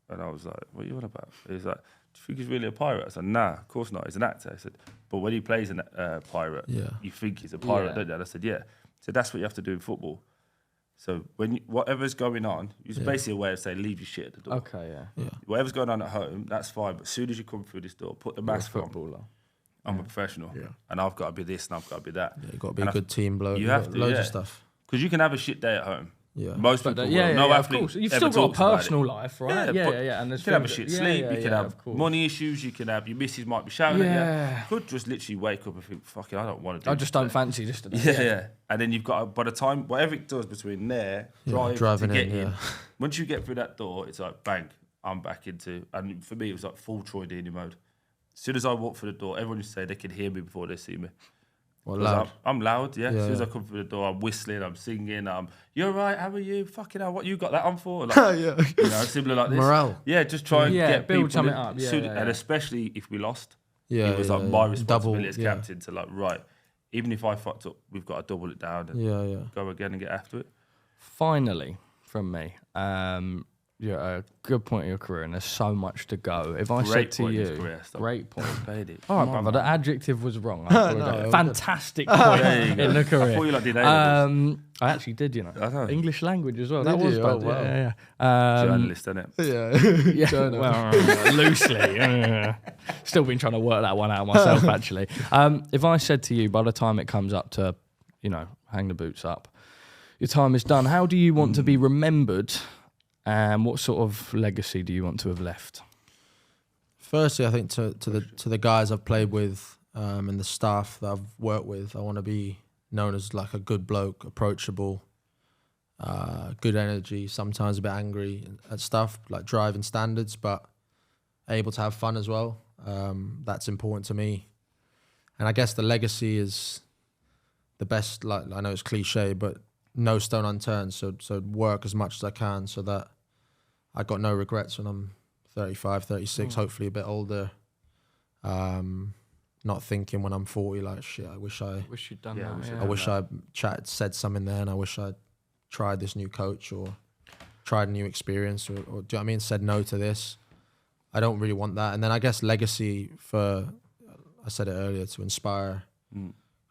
[SPEAKER 1] And I was like, what are you on about? He's like, do you think he's really a pirate? I said, nah, of course not. He's an actor. I said, but when he plays a pirate, you think he's a pirate, don't you? And I said, yeah. So that's what you have to do in football. So when whatever's going on, it's basically a way of saying leave your shit at the door.
[SPEAKER 2] Okay, yeah.
[SPEAKER 1] Whatever's going on at home, that's fine. But as soon as you come through this door, put the mask on. I'm a professional, and I've got to be this and I've got to be that.
[SPEAKER 3] Yeah, you've got to be a good team bloke.
[SPEAKER 1] You have to,
[SPEAKER 3] loads of stuff.
[SPEAKER 1] Because you can have a shit day at home.
[SPEAKER 3] Yeah.
[SPEAKER 1] Most people will. No
[SPEAKER 2] of
[SPEAKER 1] athlete
[SPEAKER 2] course. You've
[SPEAKER 1] ever
[SPEAKER 2] still got a
[SPEAKER 1] talks about
[SPEAKER 2] personal
[SPEAKER 1] it.
[SPEAKER 2] life, right? Yeah. And
[SPEAKER 1] you can have a shit sleep, you can have
[SPEAKER 2] of
[SPEAKER 1] money issues, you can have, your missus might be shouting at you. Could just literally wake up and think, fuck it, I don't want to do
[SPEAKER 2] I
[SPEAKER 1] this
[SPEAKER 2] just don't
[SPEAKER 1] today.
[SPEAKER 2] fancy this today.
[SPEAKER 1] Yeah. And then you've got, by the time, whatever it does between there, driving to get in, once you get through that door, it's like, bang, I'm back into, and for me, it was like full Troy Deeney mode. As soon as I walk through the door, everyone used to say they can hear me before they see me.
[SPEAKER 3] Well, loud.
[SPEAKER 1] I'm loud, yeah. As soon as I come through the door, I'm whistling, I'm singing, you're right, how are you? Fucking hell, what you got that on for? Like, you know, similar like this.
[SPEAKER 3] Morale.
[SPEAKER 1] Yeah, just try and get
[SPEAKER 2] build
[SPEAKER 1] people
[SPEAKER 2] something
[SPEAKER 1] in.
[SPEAKER 2] up.
[SPEAKER 1] And especially if we lost,
[SPEAKER 3] Yeah,
[SPEAKER 1] it was like my responsibility as
[SPEAKER 3] Double,
[SPEAKER 1] captain to like, right, even if I fucked up, we've got to double it down and go again and get after it.
[SPEAKER 2] Finally, from me, you're at a good point in your career, and there's so much to go. If I said to you, great point. All right, brother, the adjective was wrong. Fantastic point in the career.
[SPEAKER 1] I thought you like did A-levels.
[SPEAKER 2] I actually did, you know.
[SPEAKER 1] I know.
[SPEAKER 2] English language as well.
[SPEAKER 3] Did
[SPEAKER 2] That was
[SPEAKER 3] you?
[SPEAKER 2] bad.
[SPEAKER 3] Oh, wow.
[SPEAKER 2] Yeah.
[SPEAKER 1] Journalist, isn't it?
[SPEAKER 3] Yeah.
[SPEAKER 2] Well, loosely. Still been trying to work that one out myself, actually. If I said to you, by the time it comes up to, you know, hang the boots up, your time is done, how do you want to be remembered? And what sort of legacy do you want to have left?
[SPEAKER 3] Firstly, I think to the guys I've played with and the staff that I've worked with, I want to be known as like a good bloke, approachable, good energy, sometimes a bit angry at stuff, like driving standards, but able to have fun as well. That's important to me. And I guess the legacy is the best, like I know it's cliche, but no stone unturned. So work as much as I can so that I got no regrets when I'm 35, 36, hopefully a bit older. Not thinking when I'm 40, like, shit, I wish
[SPEAKER 2] you'd done that.
[SPEAKER 3] I wish I said something there and I wish I'd tried this new coach or tried a new experience or do you know what I mean? Said no to this. I don't really want that. And then I guess legacy I said it earlier, to inspire.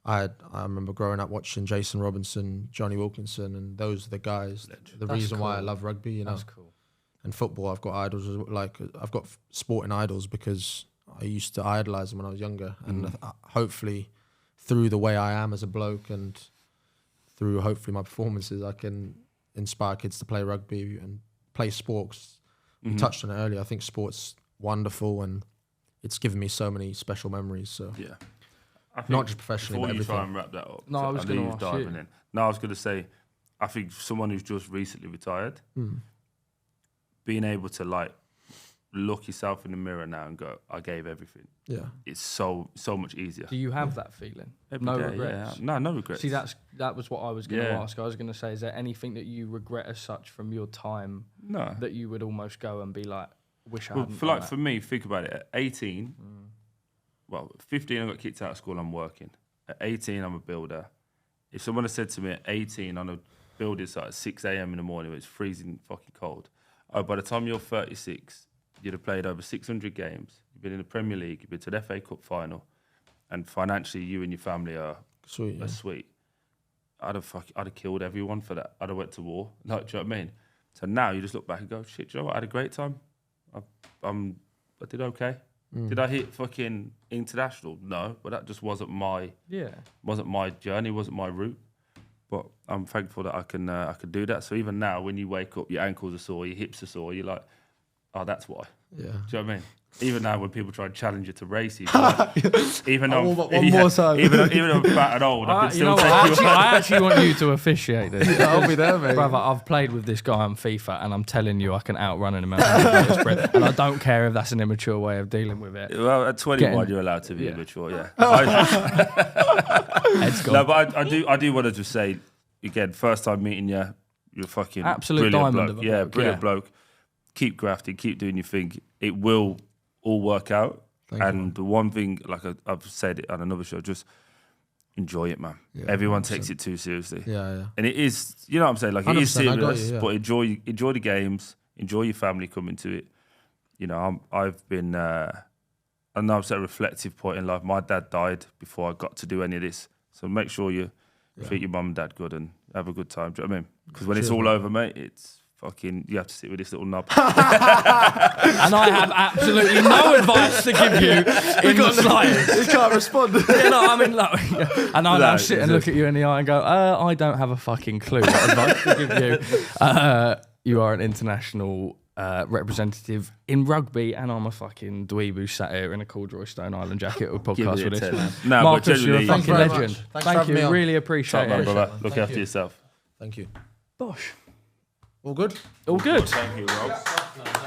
[SPEAKER 3] I remember growing up watching Jason Robinson, Johnny Wilkinson, and those are the guys. The reason why I love rugby, you know.
[SPEAKER 2] That's cool.
[SPEAKER 3] And football, I've got idols. Like I've got sporting idols because I used to idolize them when I was younger, and hopefully, through the way I am as a bloke and through hopefully my performances, I can inspire kids to play rugby and play sports. We touched on it earlier. I think sport's wonderful, and it's given me so many special memories. So
[SPEAKER 1] yeah.
[SPEAKER 3] Not just professionally, but everything.
[SPEAKER 1] Before you try and wrap that up.
[SPEAKER 2] No, I was going to ask you.
[SPEAKER 1] No, I was going to say, I think someone who's just recently retired, being able to like look yourself in the mirror now and go, I gave everything.
[SPEAKER 3] Yeah.
[SPEAKER 1] It's so much easier.
[SPEAKER 2] Do you have that feeling?
[SPEAKER 1] No
[SPEAKER 2] regrets?
[SPEAKER 1] Yeah. No regrets.
[SPEAKER 2] See, that was what I was going to ask. I was going to say, is there anything that you regret as such from your time that you would almost go and be like, wish I hadn't done that?
[SPEAKER 1] For me, think about it. At 18... Well, 15, I got kicked out of school, I'm working. At 18, I'm a builder. If someone had said to me at 18, on a building site at 6 a.m. in the morning. It's freezing fucking cold. Oh, by the time you're 36, you'd have played over 600 games. You've been in the Premier League. You've been to the FA Cup final, and financially, you and your family are
[SPEAKER 3] Sweet. Yeah.
[SPEAKER 1] sweet. I'd have killed everyone for that. I'd have went to war. Like, do you know what I mean? So now you just look back and go, shit, do you know what? I had a great time. I did okay. Did I hit fucking international? No, but that just wasn't my journey, wasn't my route. But I'm thankful that I can do that. So even now, when you wake up, your ankles are sore, your hips are sore, you're like, oh, that's why.
[SPEAKER 3] Yeah.
[SPEAKER 1] Do you know what I mean? Even now, when people try and challenge you to races, like, even though
[SPEAKER 3] more time.
[SPEAKER 1] even though I'm fat and old, I can still take you.
[SPEAKER 2] I actually want you to officiate this.
[SPEAKER 3] I'll be there, mate.
[SPEAKER 2] Brother, I've played with this guy on FIFA, and I'm telling you, I can outrun an American sprint, and I don't care if that's an immature way of dealing with it.
[SPEAKER 1] Well, at 21, you're allowed to be immature, yeah. No, but I do want to just say again, first time meeting you, you're fucking
[SPEAKER 2] absolute
[SPEAKER 1] brilliant
[SPEAKER 2] diamond
[SPEAKER 1] bloke.
[SPEAKER 2] of a bloke,
[SPEAKER 1] Brilliant bloke. Keep grafting, keep doing your thing. It will all work out. And the one thing, like I've said it on another show, just enjoy it, man. Yeah, everyone 100%. Takes it too seriously.
[SPEAKER 3] Yeah.
[SPEAKER 1] And it is, you know what I'm saying? Like, it is serious,
[SPEAKER 3] you,
[SPEAKER 1] but enjoy the games, enjoy your family coming to it. You know, I've been, I know I'm at a reflective point in life. My dad died before I got to do any of this. So make sure you treat your mum and dad good and have a good time. Do you know what I mean? Because when it's all over, mate, it's fucking, you have to sit with this little knob.
[SPEAKER 2] And I have absolutely no advice to give you in the slightest.
[SPEAKER 3] You can't respond.
[SPEAKER 2] I mean, like, and I now sit and look at you in the eye and go, I don't have a fucking clue what advice to give you. You are an international representative in rugby, and I'm a fucking dweeb who sat here in a corduroy Stone Island jacket with podcast with this.
[SPEAKER 1] No,
[SPEAKER 2] Marcus, you're a fucking legend.
[SPEAKER 4] Thank you.
[SPEAKER 2] Really appreciate it.
[SPEAKER 1] Brother. Look after yourself.
[SPEAKER 4] Thank you.
[SPEAKER 2] Bosh.
[SPEAKER 4] All good?
[SPEAKER 2] All good.
[SPEAKER 1] Thank you, Rob.